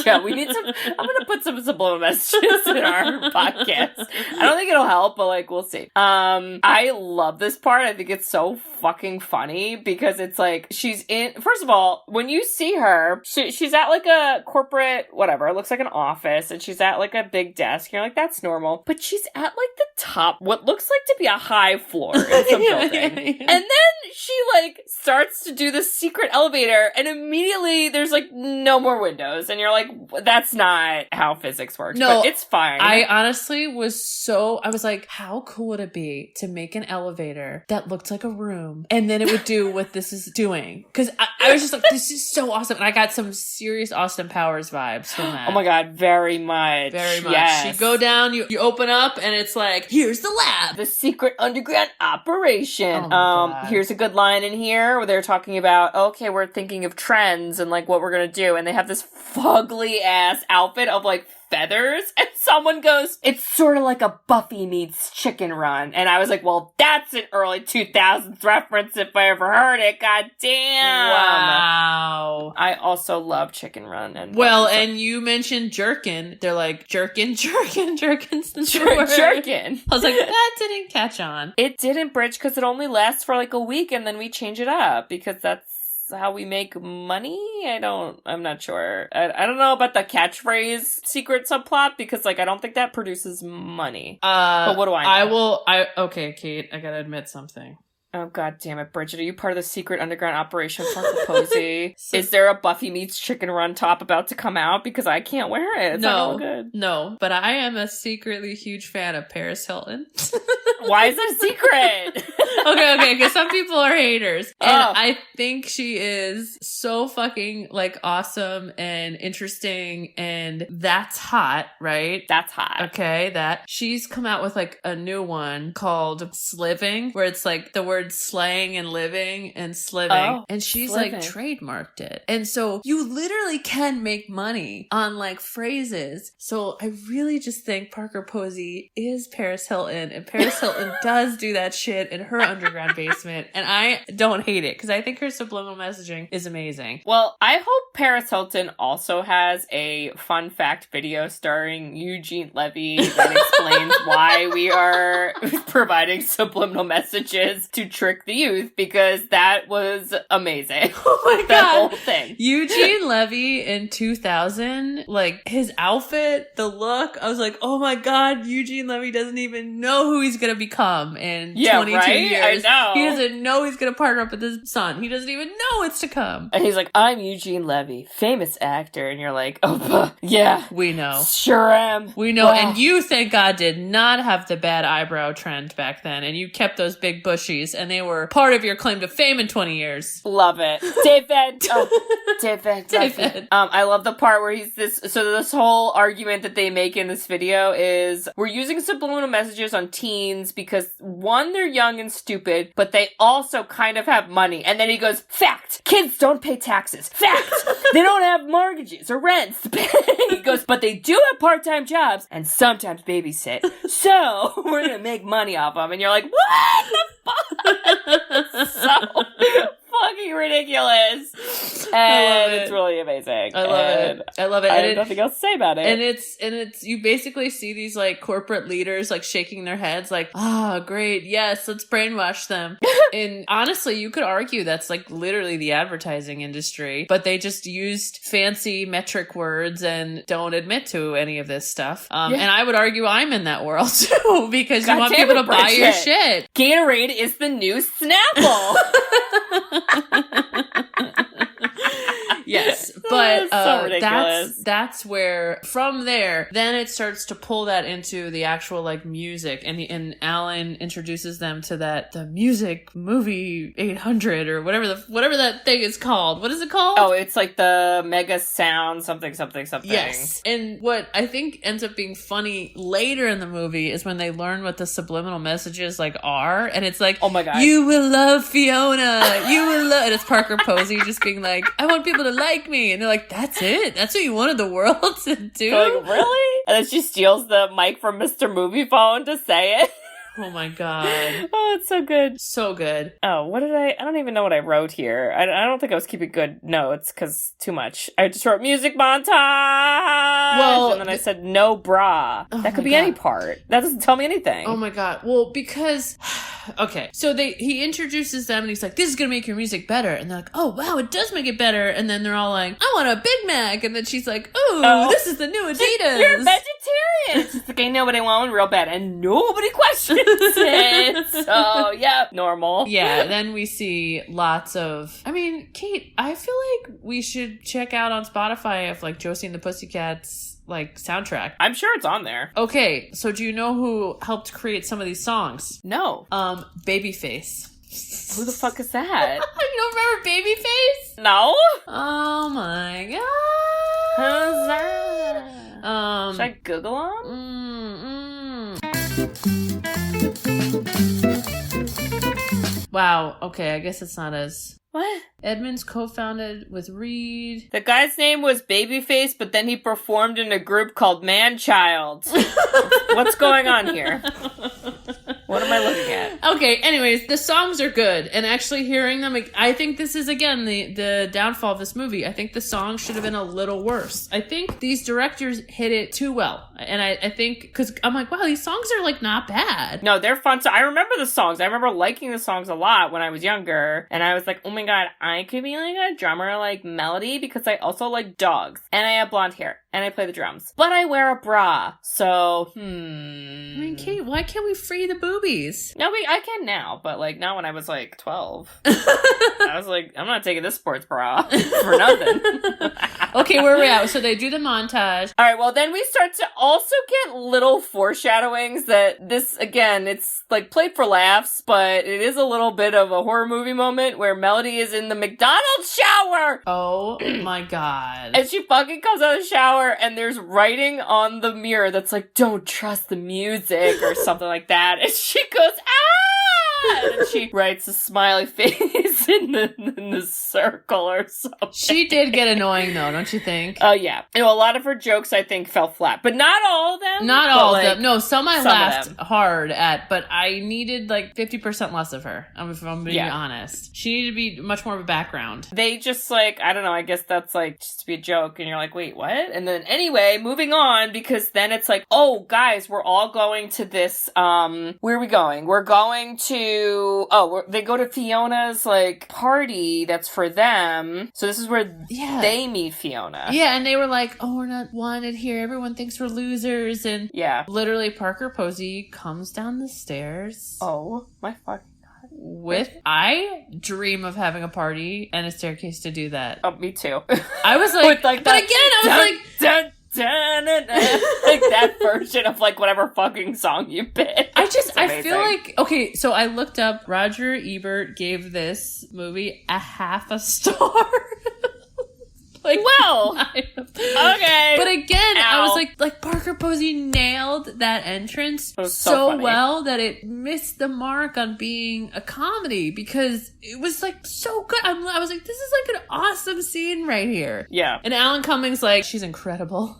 Yeah, we need some. I'm gonna put some subliminal messages in our podcast. I don't think it'll help, but like we'll see. I love this part. I think it's so fucking funny because it's like she's in. First of all, when you see her, she's at like a corporate whatever. It looks like an office, and she's at like a big desk. You're like, that's normal. But she's at like the top, what looks like to be a high floor in some building. And then she like starts to do the secret elevator, and immediately there's like no more windows. And you're like, that's not how physics works. No, but it's fine. I honestly I was like, how cool would it be to make an elevator that looked like a room, and then it would do what this is doing? Because I was just like, this is so awesome. And I got some serious Austin Powers vibes from that. Oh my God, very much. Very much. Yes. You go down, you open up, and it's like, here's the lab. The secret underground operation. Oh my God. Here's a good line in here where they're talking about, okay, we're thinking of trends and like what we're gonna do. And they have this fugly ass outfit of like feathers, and someone goes, it's sort of like a Buffy meets Chicken Run. And I was like, well, that's an early 2000s reference if I ever heard it. God damn. Wow. I also love Chicken Run. And And you mentioned jerkin. They're like, jerkin's the word. Jerkin. I was like, that didn't catch on. It didn't, Bridge, because it only lasts for like a week and then we change it up because that's how we make money. I'm not sure. I don't know about the catchphrase secret subplot because like I don't think that produces money. But what do I know? Okay, Kate, I gotta admit something. Oh, God damn it, Bridget. Are you part of the secret underground operation for Posey? Is there a Buffy meets Chicken Run top about to come out? Because I can't wear it. It's not gonna look good. No, but I am a secretly huge fan of Paris Hilton. Why is it a secret? Okay, because some people are haters. And I think she is so fucking, like, awesome and interesting, and that's hot, right? That's hot. Okay, that. She's come out with, like, a new one called Sliving, where it's, like, the word slaying and living and sliving. And she's, like, trademarked it. And so you literally can make money on, like, phrases. So I really just think Parker Posey is Paris Hilton, and Paris Hilton does do that shit in her underground basement, and I don't hate it because I think her subliminal messaging is amazing. Well, I hope Paris Hilton also has a fun fact video starring Eugene Levy that explains why we are providing subliminal messages to trick the youth, because that was amazing. Oh my God. That whole thing. Eugene Levy in 2000, like his outfit, the look, I was like, oh my God, Eugene Levy doesn't even know who he's gonna become in 22 years. I know. He doesn't know he's gonna partner up with his son. He doesn't even know it's to come. And he's like, I'm Eugene Levy, famous actor. And you're like, oh, yeah. We know. Sure am. We know. Wow. And you, thank God, did not have the bad eyebrow trend back then. And you kept those big bushies, and they were part of your claim to fame in 20 years. Love it. David. David. I love the part where this whole argument that they make in this video is we're using subliminal messages on teens because one, they're young and stupid, but they also kind of have money. And then he goes, fact, kids don't pay taxes. Fact, they don't have mortgages or rents to pay. He goes, but they do have part-time jobs and sometimes babysit. So we're going to make money off them. And you're like, what the fuck? So fucking ridiculous. And it's really amazing. I love it. I have nothing else to say about it. And it's you basically see these like corporate leaders like shaking their heads like, great, yes, let's brainwash them. And honestly, you could argue that's like literally the advertising industry, but they just used fancy metric words and don't admit to any of this stuff. And I would argue I'm in that world too, because you want people to buy your shit. Gatorade is the new Snapple. Yes, but so ridiculous. That's where from there, then it starts to pull that into the actual like music, and Alan introduces them to the music movie 800 or whatever that thing is called. What is it called? Oh, it's like the Mega Sound something. Yes, and what I think ends up being funny later in the movie is when they learn what the subliminal messages like are, and it's like, oh my God, you will love Fiona, you will love, and it's Parker Posey just being like, I want people to like me, and they're like, that's it, that's what you wanted the world to do. Like, really? And then she steals the mic from Mr. Movie Phone to say it. Oh my God. Oh, it's so good. So good. Oh, what did I don't even know what I wrote here. I don't think I was keeping good notes because too much. I just wrote music montage. Well, and then I said no bra. That could be any part. That doesn't tell me anything. Oh my God. Well, because Okay, so he introduces them and he's like, this is gonna make your music better. And they're like, oh wow, it does make it better. And then they're all like, I want a Big Mac. And then she's like, oh, this is the new Adidas. You're a vegetarian. She's like, I know what I want real bad. And nobody questions it. So, yeah, normal. Yeah, then we see lots of, I mean, Kate, I feel like we should check out on Spotify if like Josie and the Pussycats like soundtrack. I'm sure it's on there. Okay, so do you know who helped create some of these songs? No. Babyface. Who the fuck is that? You don't remember Babyface? No. Oh my god. Who's that? Should I Google him? Wow, okay, I guess it's not as... What? Edmonds co-founded with Reid. The guy's name was Babyface, but then he performed in a group called Man-Child. What's going on here? What am I looking at? Okay, anyways, the songs are good. And actually hearing them, I think this is, again, the downfall of this movie. I think the songs should have been a little worse. I think these directors hit it too well. And I think, because I'm like, wow, these songs are, like, not bad. No, they're fun. So I remember the songs. I remember liking the songs a lot when I was younger. And I was like, oh my god, I could be, like, a drummer like Melody because I also like dogs. And I have blonde hair. And I play the drums. But I wear a bra. So, I mean, Kate, why can't we free the boobies? No, I can now, but like not when I was like 12. I was like, I'm not taking this sports bra for nothing. Okay, where are we at? So they do the montage. All right, well then we start to also get little foreshadowings that this, again, it's like played for laughs, but it is a little bit of a horror movie moment where Melody is in the McDonald's shower. Oh my god. And she fucking comes out of the shower and there's writing on the mirror that's like, don't trust the music or something like that. And she goes, ah! And she writes a smiley face in the circle or something. She did get annoying though, don't you think? Oh, yeah. You know, a lot of her jokes, I think, fell flat. But not all of them. Not all of them. No, some I laughed hard at, but I needed like 50% less of her, if I'm being honest. She needed to be much more of a background. They just like, I don't know, I guess that's like just to be a joke. And you're like, wait, what? And then anyway, moving on, because then it's like, oh, guys, we're all going to this, where are we going? We're going to, they go to Fiona's like party that's for them. So this is where they meet Fiona. Yeah, and they were like, oh, we're not wanted here. Everyone thinks we're losers. And literally Parker Posey comes down the stairs. Oh, my fucking I dream of having a party and a staircase to do that. Oh, me too. I was like, but again, I was like, like that version of like whatever fucking song you pick. I feel like, okay, so I looked up, Roger Ebert gave this movie a half a star. Like, well, okay. But again, I was like Parker Posey nailed that entrance so well that it missed the mark on being a comedy because it was like so good. I was like, this is like an awesome scene right here. Yeah. And Alan Cumming's like, she's incredible.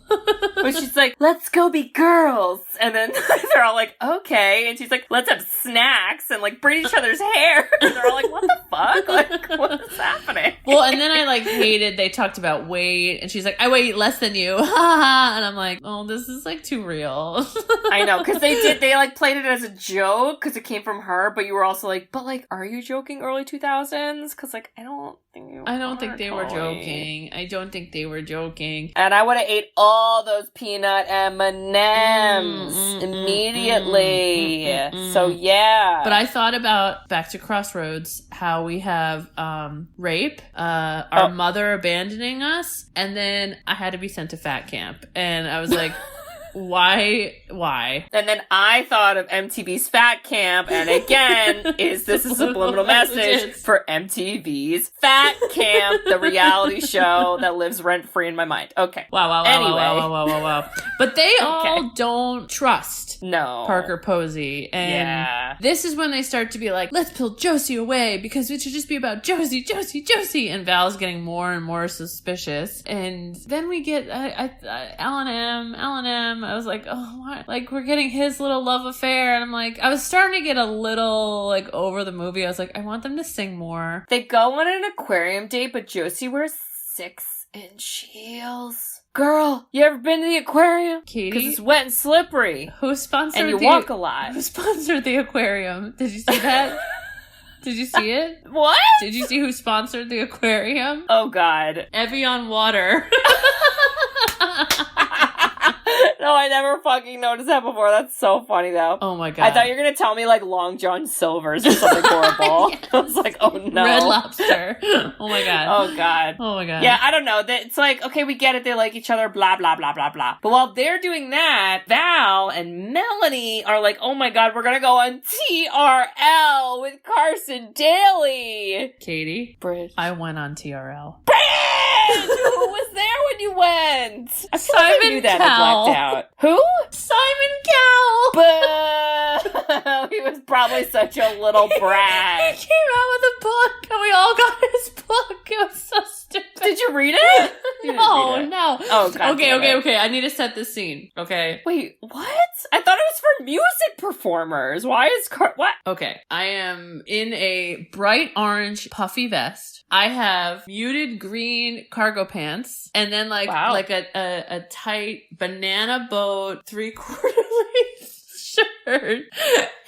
But she's like, let's go be girls. And then they're all like, okay. And she's like, let's have snacks and like braid each other's hair. And they're all like, what the fuck? Like, what is happening? Well, and then I like hated, they talked about weight and she's like, I weigh less than you. And I'm like, oh, this is like too real. I know, because they like played it as a joke because it came from her, but you were also like, but like, are you joking early 2000s? Because like, I don't think they were joking. I don't think they were joking. And I would have ate all those peanut M&Ms immediately. So yeah. But I thought about, back to Crossroads, how we have rape, our mother abandoning us, and then I had to be sent to fat camp. And I was like, why? And then I thought of MTV's Fat Camp, and again, is this a subliminal message for MTV's Fat Camp, the reality show that lives rent-free in my mind. Okay. Wow. Anyway. Wow. But they all don't trust Parker Posey. And this is when they start to be like, let's pull Josie away because it should just be about Josie. And Val's getting more and more suspicious. And then we get Alan M. I was like, oh, what? Like, we're getting his little love affair. And I'm like, I was starting to get a little, like, over the movie. I was like, I want them to sing more. They go on an aquarium date, but Josie wears 6-inch heels. Girl, you ever been to the aquarium? Katie? Because it's wet and slippery. Who sponsored And you walk a lot. Who sponsored the aquarium? Did you see that? Did you see it? What? Did you see who sponsored the aquarium? Oh, God. Evian Water. No, I never fucking noticed that before. That's so funny, though. Oh my God. I thought you were going to tell me, like, Long John Silver's or something horrible. Yes. I was like, oh, no. Red Lobster. Oh my God. Oh, God. Oh my God. Yeah, I don't know. It's like, okay, we get it. They like each other, blah, blah, blah, blah, blah. But while they're doing that, Val and Melanie are like, oh my God, we're going to go on TRL with Carson Daly. Katie, Bridge. I went on TRL. Bridge! Who was there when you went? I feel like I Simon knew that. Cowell. I blacked out. Who? Simon Cowell. Boo! He was probably such a little brat. He came out with a book and we all got his book. It was so stupid. Did you read it? You didn't No, read it. no. Oh, God. Okay. I need to set the scene. Okay. Wait, what? I thought it was for music performers. Why is what? Okay. I am in a bright orange puffy vest. I have muted green cargo pants and then like a tight banana boat 3/4 length shirt.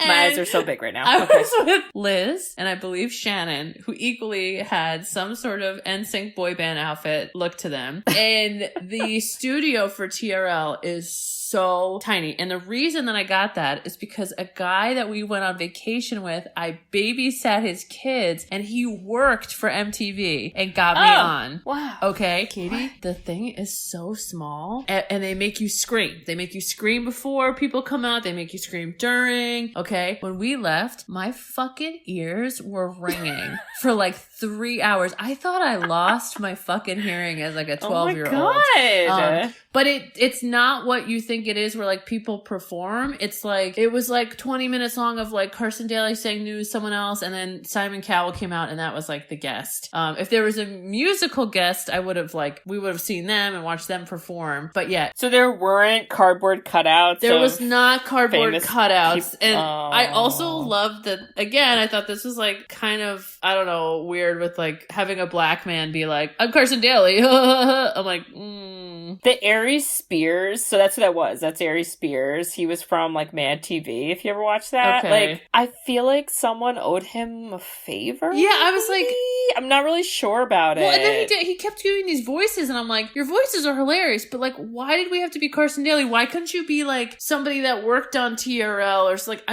My eyes are so big right now. I Okay. was with Liz and I believe Shannon, who equally had some sort of NSYNC boy band outfit look to them. And the studio for TRL is so tiny. And the reason that I got that is because a guy that we went on vacation with, I babysat his kids and he worked for MTV and got me on. Wow. Okay, Katie, the thing is so small and they make you scream. They make you scream before people come out. They make you scream during. Okay. When we left, my fucking ears were ringing for like 3 hours. I thought I lost my fucking hearing as like a 12-year-old. Oh my God. But it's not what you think it is where like people perform. It's like, it was like 20 minutes long of like Carson Daly saying news, someone else, and then Simon Cowell came out and that was like the guest. If there was a musical guest, we would have seen them and watched them perform. But yeah. So there weren't cardboard cutouts? There was not cardboard cutouts. And Oh. I also loved that, again, I thought this was like kind of, I don't know, weird with like having a black man be like, I'm Carson Daly. I'm like, The Aries Spears, so that's who that was. That's Aries Spears. He was from like Mad TV, if you ever watched that. Okay. Like, I feel like someone owed him a favor. Yeah, I was like, I'm not really sure about it. well, and then he kept doing these voices, and I'm like, your voices are hilarious, but like, why did we have to be Carson Daly? Why couldn't you be like somebody that worked on TRL or like?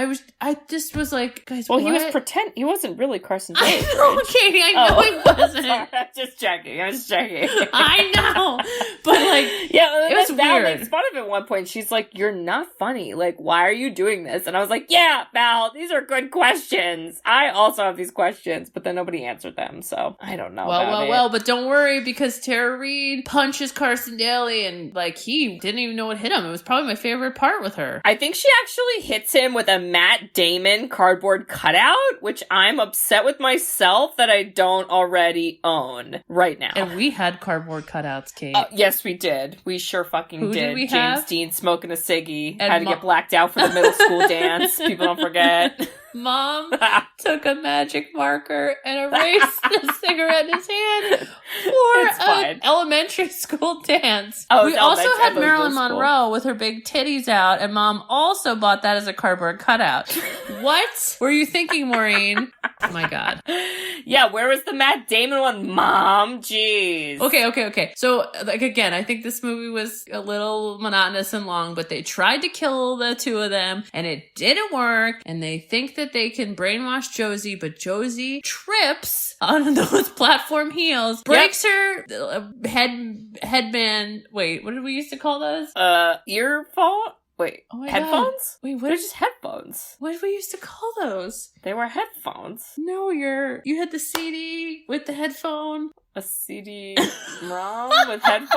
I just was like, guys. Well, what? he wasn't really Carson Daly. I know, Katie. I know he wasn't. Sorry, I'm just checking. I know, but like, yeah, it was Val weird. makes fun of it at one point. She's like, "You're not funny. Like, why are you doing this?" And I was like, "Yeah, Val, these are good questions. I also have these questions, but then nobody answered them, so I don't know." Well, but don't worry because Tara Reid punches Carson Daly, and like he didn't even know what hit him. It was probably my favorite part with her. I think she actually hits him with a Matt Damon cardboard cutout, which I'm upset with myself that I don't already own right now. And we had cardboard cutouts, Kate. Yes, we did. We sure fucking Who did we James have? Dean smoking a ciggy. And Had to get blacked out for the middle school dance. People don't forget. Mom took a magic marker and erased the cigarette in his hand for an elementary school dance. Oh, we also had Marilyn Monroe with her big titties out, and Mom also bought that as a cardboard cutout. What were you thinking, Maureen? Oh my God. Yeah, where was the Matt Damon one, Mom? Jeez. Okay. So, like, again, I think this movie was a little monotonous and long, but they tried to kill the two of them, and it didn't work, and they think that they can brainwash Josie, but Josie trips on those platform heels, breaks her headband. Wait, what did we used to call those? Earphone? Wait, Oh my headphones? God. Wait, They're just headphones. what did we used to call those? They were headphones. No, you had the CD with the headphone. A CD-ROM with headphones?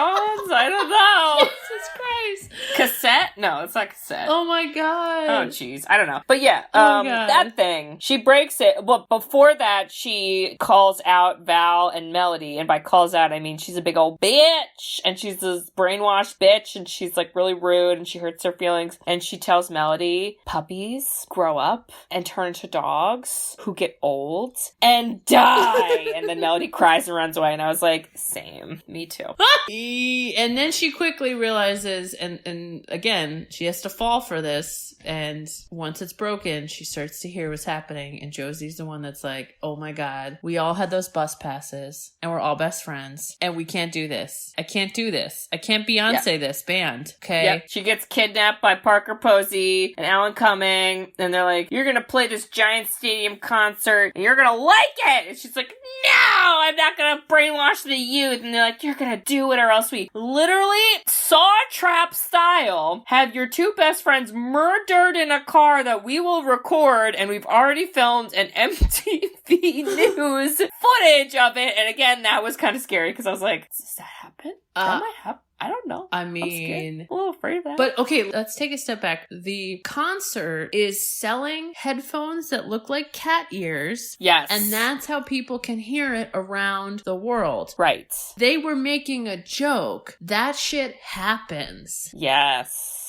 I don't know. Jesus Christ. Cassette? No, it's not cassette. Oh my God. Oh, jeez. I don't know. But yeah, Oh my God. that thing, she breaks it. Well, before that, she calls out Val and Melody. And by calls out, I mean she's a big old bitch. And she's this brainwashed bitch. And she's like really rude. And she hurts her feelings. And she tells Melody, puppies grow up and turn into dogs who get old and die. And then Melody cries and runs away. away. And I was like, same. Me too. And then she quickly realizes, and again, she has to fall for this. And once it's broken, she starts to hear what's happening. And Josie's the one that's like, oh my God, we all had those bus passes and we're all best friends. And we can't do this. I can't do this. I can't Beyonce this band. Okay. Yep. She gets kidnapped by Parker Posey and Alan Cumming. And they're like, you're going to play this giant stadium concert and you're going to like it. And she's like, no, I'm not going to brainwash the youth. And they're like, you're going to do it or else we literally Saw Trap style have your two best friends murdered in a car that we will record. And we've already filmed an MTV News footage of it. And again, that was kind of scary because I was like, does that happen? That might happen. I don't know. I mean, I'm a little afraid of that. But okay, let's take a step back. The concert is selling headphones that look like cat ears. Yes. And that's how people can hear it around the world. Right. They were making a joke. That shit happens. Yes.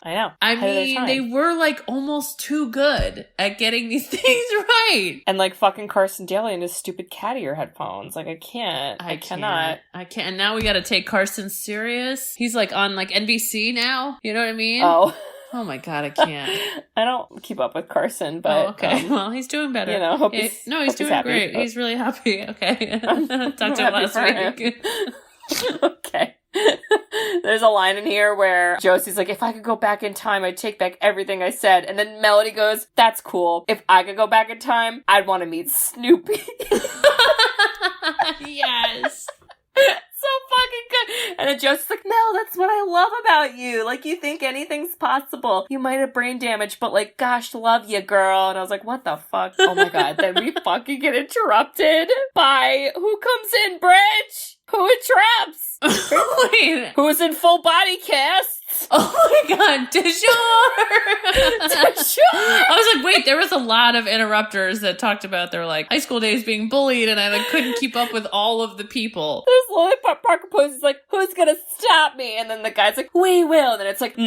I know. I mean, they were like almost too good at getting these things right. And like fucking Carson Daly and his stupid cat ear headphones. Like I can't. I cannot. I can't. And now we got to take Carson serious. He's like on like NBC now. You know what I mean? Oh. Oh my God, I can't. I don't keep up with Carson, but... Oh, okay. Well, he's doing better. You know, he's doing happy, great. But... He's really happy. Okay. Talked to him last week. Okay. There's a line in here where Josie's like, if I could go back in time, I'd take back everything I said. And then Melody goes, that's cool. If I could go back in time, I'd want to meet Snoopy. Yes. So fucking good. And then Josie's like, Mel, that's what I love about you. Like, you think anything's possible. You might have brain damage, but like, gosh, love you, girl. And I was like, what the fuck? Oh my God. Then we fucking get interrupted by who comes in, Bridge? Who interrupts? Wait. Who's in full body casts? Oh my God, Dujour! I was like, wait, there was a lot of interrupters that talked about their like high school days being bullied, and I like couldn't keep up with all of the people. There's Lily Parker Posey's like, who's gonna stop me? And then the guy's like, we will. And then it's like, They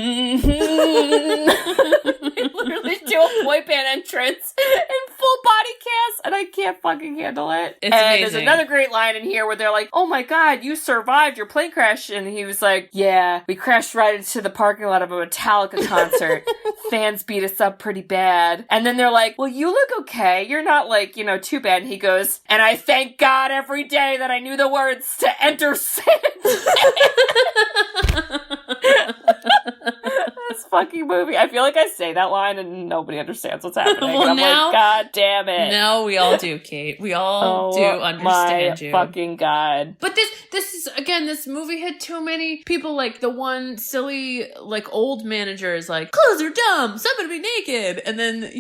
literally do a boy band entrance in full body cast, and I can't fucking handle it. It's amazing. There's another great line in here where they're like, oh my God, you survived your plane crash. And he was like, yeah, we crashed right into the parking lot of a Metallica concert. Fans beat us up pretty bad. And then they're like, well, you look okay. You're not like, too bad. And he goes, and I thank God every day that I knew the words to Enter Sandman. This fucking movie. I feel like I say that line and nobody understands what's happening. Well, and I'm now, like, God damn it. No, we all do, Kate. We all do understand you. Fucking God. But this is, again, this movie had too many people, like the one silly, like old manager is like, clothes are dumb, so I'm gonna be naked. And then,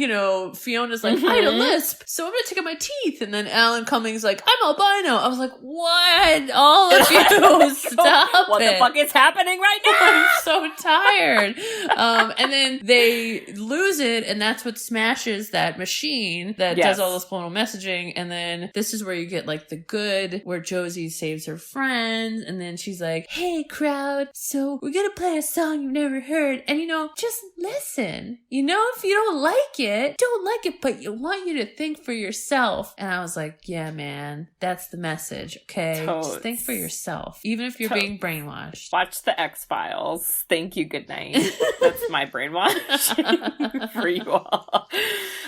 Fiona's like, I had a lisp, so I'm gonna take out my teeth. And then Alan Cumming's like, I'm albino. I was like, what? All of you, stop What the fuck is happening right now? I'm so tired. And then they lose it, and that's what smashes that machine that does all this subliminal messaging. And then this is where you get like the good, where Josie saves her friends, and then she's like, hey crowd, so we're gonna play a song you've never heard, and just listen. If you don't like it, but you want you to think for yourself. And I was like, yeah, man, that's the message, okay? Totes. Just think for yourself, even if you're being brainwashed. Watch the X-Files. Thank you, good night. That's my brainwash for you all.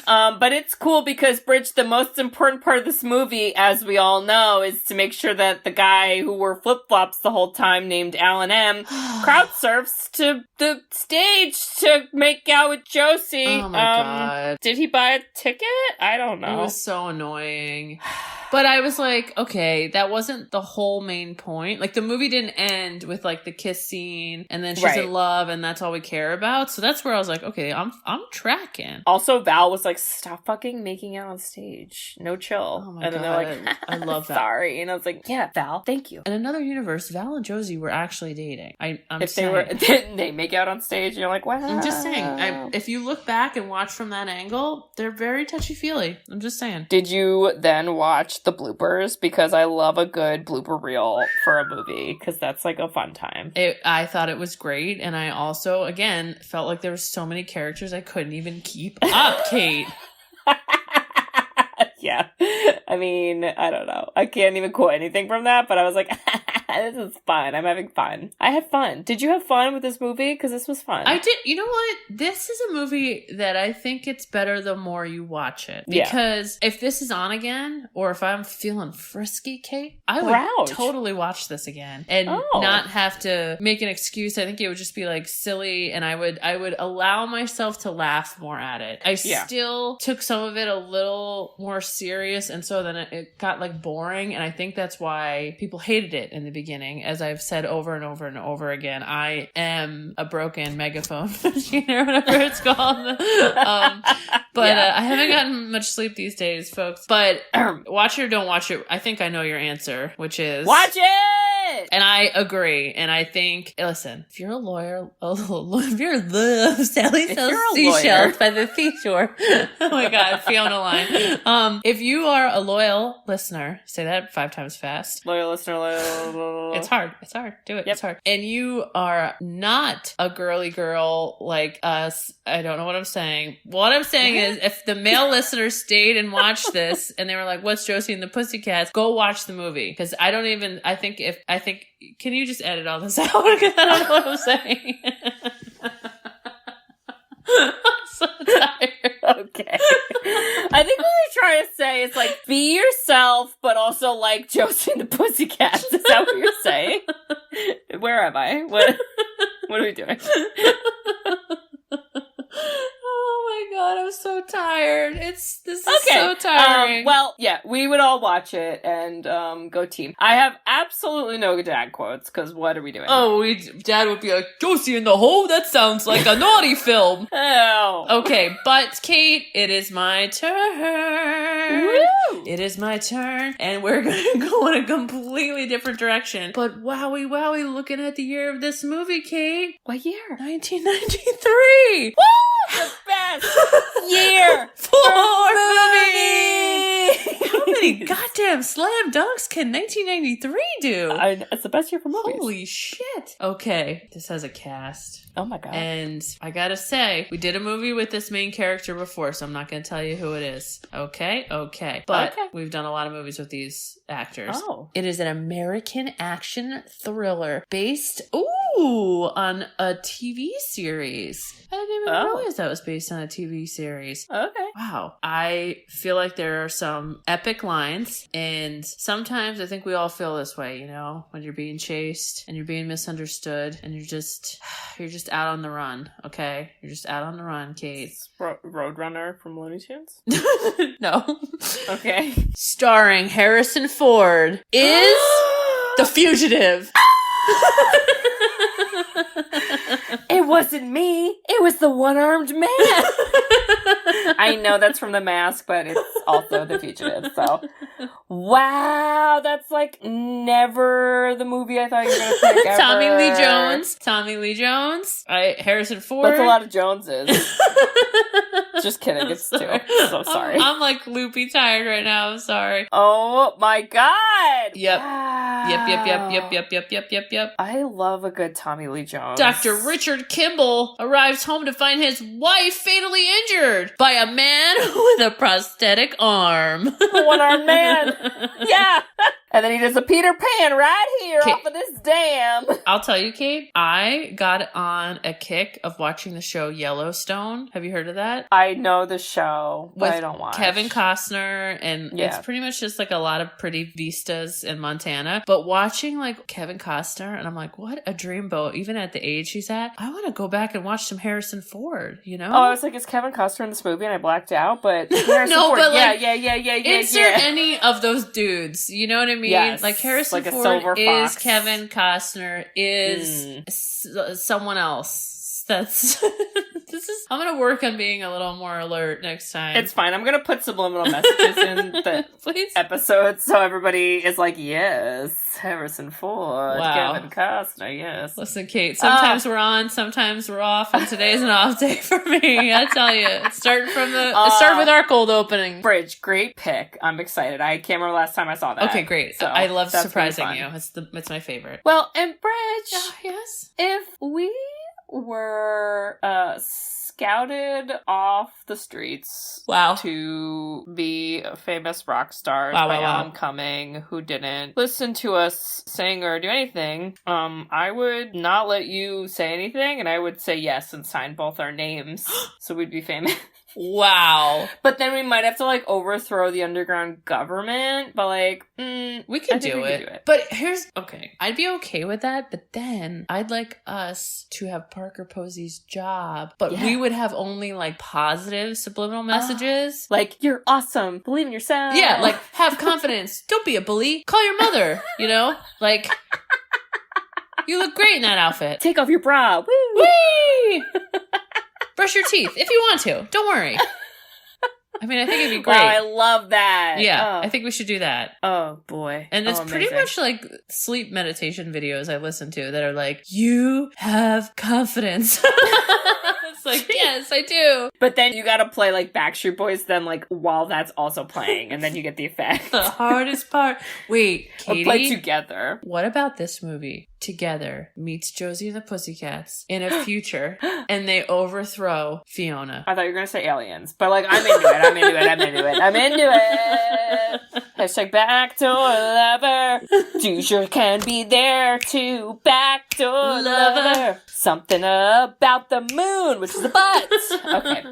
But it's cool because, Bridge, the most important part of this movie, as we all know, is to make sure that the guy who wore flip-flops the whole time, named Alan M., crowd surfs to the stage to make out with Josie. Oh my God. Did he buy a ticket? I don't know. It was so annoying. But I was like, okay, that wasn't the whole main point. Like, the movie didn't end with, like, the kiss scene, and then she's in love, and that's all we care about. So that's where I was like, okay, I'm tracking. Also, Val was like, stop fucking making out on stage. No chill. Oh my and then God. they're like, I love that. Sorry. And I was like, yeah, Val, thank you. In another universe, Val and Josie were actually dating. Didn't they make out on stage? You're like, wow. I'm just saying. If you look back and watch from that angle, they're very touchy-feely. I'm just saying. Did you then watch the bloopers? Because I love a good blooper reel for a movie, because that's like a fun time. I thought it was great, and I also, again, felt like there were so many characters I couldn't even keep up, Kate. Yeah. I mean, I don't know. I can't even quote anything from that, but I was like, this is fun. I'm having fun. I had fun. Did you have fun with this movie? Because this was fun. I did. You know what? This is a movie that I think it's better the more you watch it. Because if this is on again, or if I'm feeling frisky, Kate, I would totally watch this again and not have to make an excuse. I think it would just be like silly, and I would allow myself to laugh more at it. I still took some of it a little more serious, and so then it got like boring, and I think that's why people hated it in the beginning. As I've said over and over and over again, I am a broken megaphone machine or whatever it's called. But I haven't gotten much sleep these days, folks. But watch it or don't watch it, I think I know your answer, which is watch it! And I agree. And I think, listen, if you're a lawyer, if you're Sally sells seashells by the seashore. Oh my God, Fiona line. If you are a loyal listener, say that 5 times fast. Loyal listener, loyal. It's hard. It's hard. Do it. Yep. It's hard. And you are not a girly girl like us. I don't know what I'm saying. What I'm saying is, if the male listeners stayed and watched this and they were like, what's Josie and the Pussycats? Go watch the movie. Because I think, can you just edit all this out? Because I don't know what I'm saying. I'm so tired. Okay. I think what we're trying to say is like, be yourself, but also like Josie and the Pussycats. Is that what you're saying? Where am I? What are we doing? Oh my God, I'm so tired. This is so tiring. Well, yeah, we would all watch it and go team. I have absolutely no dad quotes, because what are we doing? Oh, Dad would be like, Josie in the hole? That sounds like a naughty film. Oh. Okay, but Kate, it is my turn. Woo! It is my turn, and we're going to go in a completely different direction. But wowie, looking at the year of this movie, Kate. What year? 1993. Woo! The best year for movie. How many goddamn slam dunks can 1993 do? It's the best year for movies. Holy shit. Okay, this has a cast. Oh my God. And I gotta say, we did a movie with this main character before, so I'm not gonna tell you who it is. Okay. But we've done a lot of movies with these actors. Oh. It is an American action thriller based, on a TV series. I didn't even realize that was based on a TV series. Okay. Wow. I feel like there are some epic lines, and sometimes I think we all feel this way, when you're being chased and you're being misunderstood and you're just out on the run, okay? You're just out on the run, Kate. Roadrunner from Looney Tunes? No. Okay. Starring Harrison Ford is The Fugitive. It wasn't me. It was the one-armed man. I know that's from The Mask, but it's also The Fugitive. So, wow, that's like never the movie I thought you were going to pick ever. Tommy Lee Jones. Harrison Ford. That's a lot of Joneses. Just kidding. It's 2. So sorry. I'm like loopy tired right now. I'm sorry. Oh my God. Yep. Wow. Yep. I love a good Tommy Lee Jones. Dr. Richard Kimball arrives home to find his wife fatally injured by a man with a prosthetic arm. One-armed man. Yeah. And then he does a Peter Pan right here off of this dam. I'll tell you, Kate, I got on a kick of watching the show Yellowstone. Have you heard of that? I know the show, but I don't watch. Kevin Costner, and it's pretty much just like a lot of pretty vistas in Montana. But watching like Kevin Costner, and I'm like, what a dreamboat. Even at the age he's at, I want to go back and watch some Harrison Ford, Oh, I was like, is Kevin Costner in this movie? And I blacked out, but Harrison Ford, but like, yeah. Insert any of those dudes, you know what I mean? Yes. Like Harrison like Ford is Kevin Costner is someone else. I'm gonna work on being a little more alert next time. It's fine. I'm gonna put subliminal messages in the episodes so everybody is like, yes, Harrison Ford, Kevin Costner, yes. Listen, Kate, sometimes we're on, sometimes we're off, and today's an off day for me. I tell you, it started with our cold opening. Bridge, great pick. I'm excited. I can't remember last time I saw that. Okay, great. So I love surprising you. It's my favorite. Well, and Bridge, yes, if we were scouted off the streets to be 3 famous rock stars Wow, by wow, wow. Alan Cumming who didn't listen to us sing or do anything, I would not let you say anything, and I would say yes and sign both our names so we'd be famous. Wow. But then we might have to, like, overthrow the underground government, but, like, we could do it. But okay, I'd be okay with that, but then I'd like us to have Parker Posey's job, but we would have only, like, positive subliminal messages. Like, you're awesome. Believe in yourself. Yeah, like, have confidence. Don't be a bully. Call your mother, you know? Like, you look great in that outfit. Take off your bra. Woo! Whee! Brush your teeth if you want to. Don't worry. I mean, I think it'd be great. Wow, I love that. Yeah, I think we should do that. Oh, boy. And it's pretty much like sleep meditation videos I listen to that are like, you have confidence. It's like, yes, I do. But then you gotta play like Backstreet Boys then like while that's also playing, and then you get the effect. The hardest part. Wait, Katie. Or play together. What about this movie? Together meets Josie and the Pussycats in a future, and they overthrow Fiona. I thought you were gonna say aliens, but like, I'm into it. Hashtag backdoor lover. Dujour can be there too. Backdoor lover. Something about the moon, which is the butt. Okay.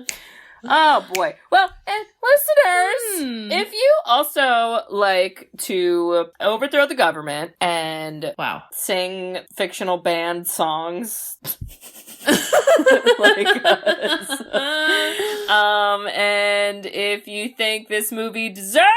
Oh boy. Well, and listeners, if you also like to overthrow the government and sing fictional band songs like us, and if you think this movie deserves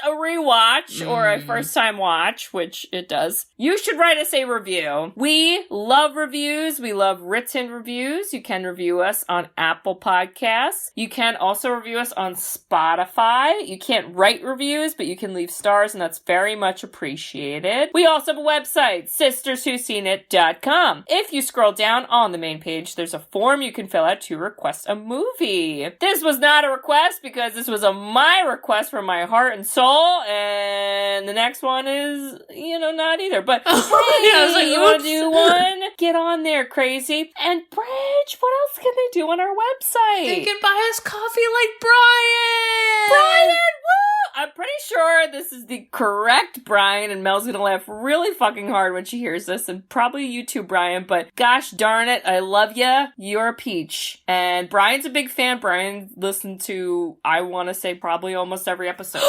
a rewatch or a first time watch, which it does, you should write us a review. We love reviews. We love written reviews. You can review us on Apple Podcasts. You can also review us on Spotify. You can't write reviews, but you can leave stars, and that's very much appreciated. We also have a website, sisterswhoseenit.com. If you scroll down on the main page, there's a form you can fill out to request a movie. This was not a request because this was my request from my heart and soul, and the next one is, not either. But hey, I was like, you want to do one? Get on there, crazy. And Bridge, what else can they do on our website? They can buy us coffee like Brian! Brian, woo! I'm pretty sure this is the correct Brian, and Mel's gonna laugh really fucking hard when she hears this, and probably you too, Brian, but gosh darn it, I love ya. You're a peach. And Brian's a big fan. Brian listened to, I want to say, probably almost every episode.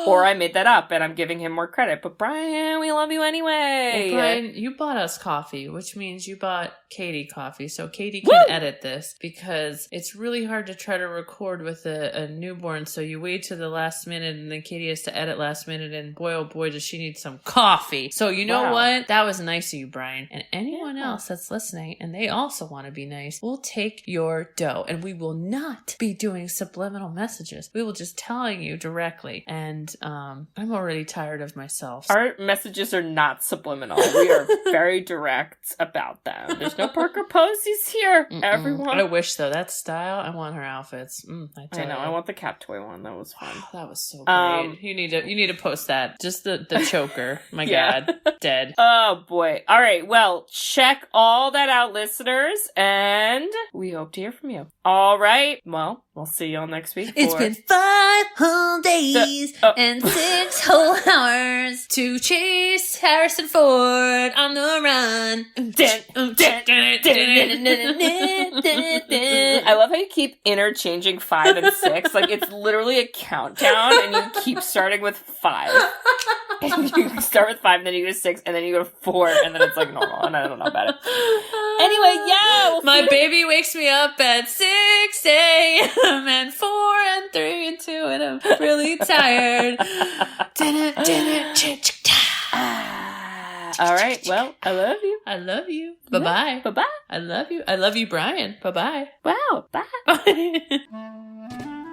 Or I made that up, and I'm giving him more credit. But Brian, we love you anyway. Well, Brian, you bought us coffee, which means you bought Katie coffee. So Katie can edit this, because it's really hard to try to record with a newborn. So you wait to the last minute, and then Katie has to edit last minute. And boy, oh boy, does she need some coffee. So you know what? That was nice of you, Brian. And anyone else that's listening, and they also want to be nice, we'll take your dough. And we will not be doing subliminal messages. We will just telling you directly. And I'm already tired of myself. Our messages are not subliminal. We are very direct about them. There's no Parker Posies here, everyone. I wish, though. That style, I want her outfits. I know. I want the cat toy one. That was fun. That was so great. You need to post that. Just the choker. My God. Dead. Oh, boy. All right. Well, check all that out, listeners, and we hope to hear from you. All right. Well, we'll see y'all next week. It's been 5 whole days and 6 whole hours to chase Harrison Ford on the run. I love how you keep interchanging 5 and 6. Like, it's literally a countdown, and you keep starting with 5. And you start with 5, and then you go to 6, and then you go to 4, and then it's like normal, and I don't know about it. Anyway, my baby wakes me up at 6 a.m. and 4 and 3 and 2, and I'm really tired. All right. Well, I love you. I love you. Bye-bye. Bye-bye. I love you. I love you, Brian. Bye-bye. Wow. Bye.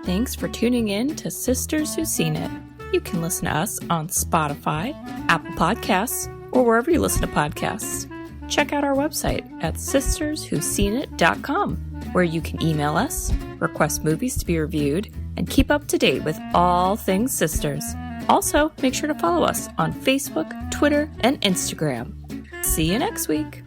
Thanks for tuning in to Sisters Who've Seen It. You can listen to us on Spotify, Apple Podcasts, or wherever you listen to podcasts. Check out our website at sisterswhoseenit.com, where you can email us, request movies to be reviewed, and keep up to date with all things sisters. Also, make sure to follow us on Facebook, Twitter, and Instagram. See you next week.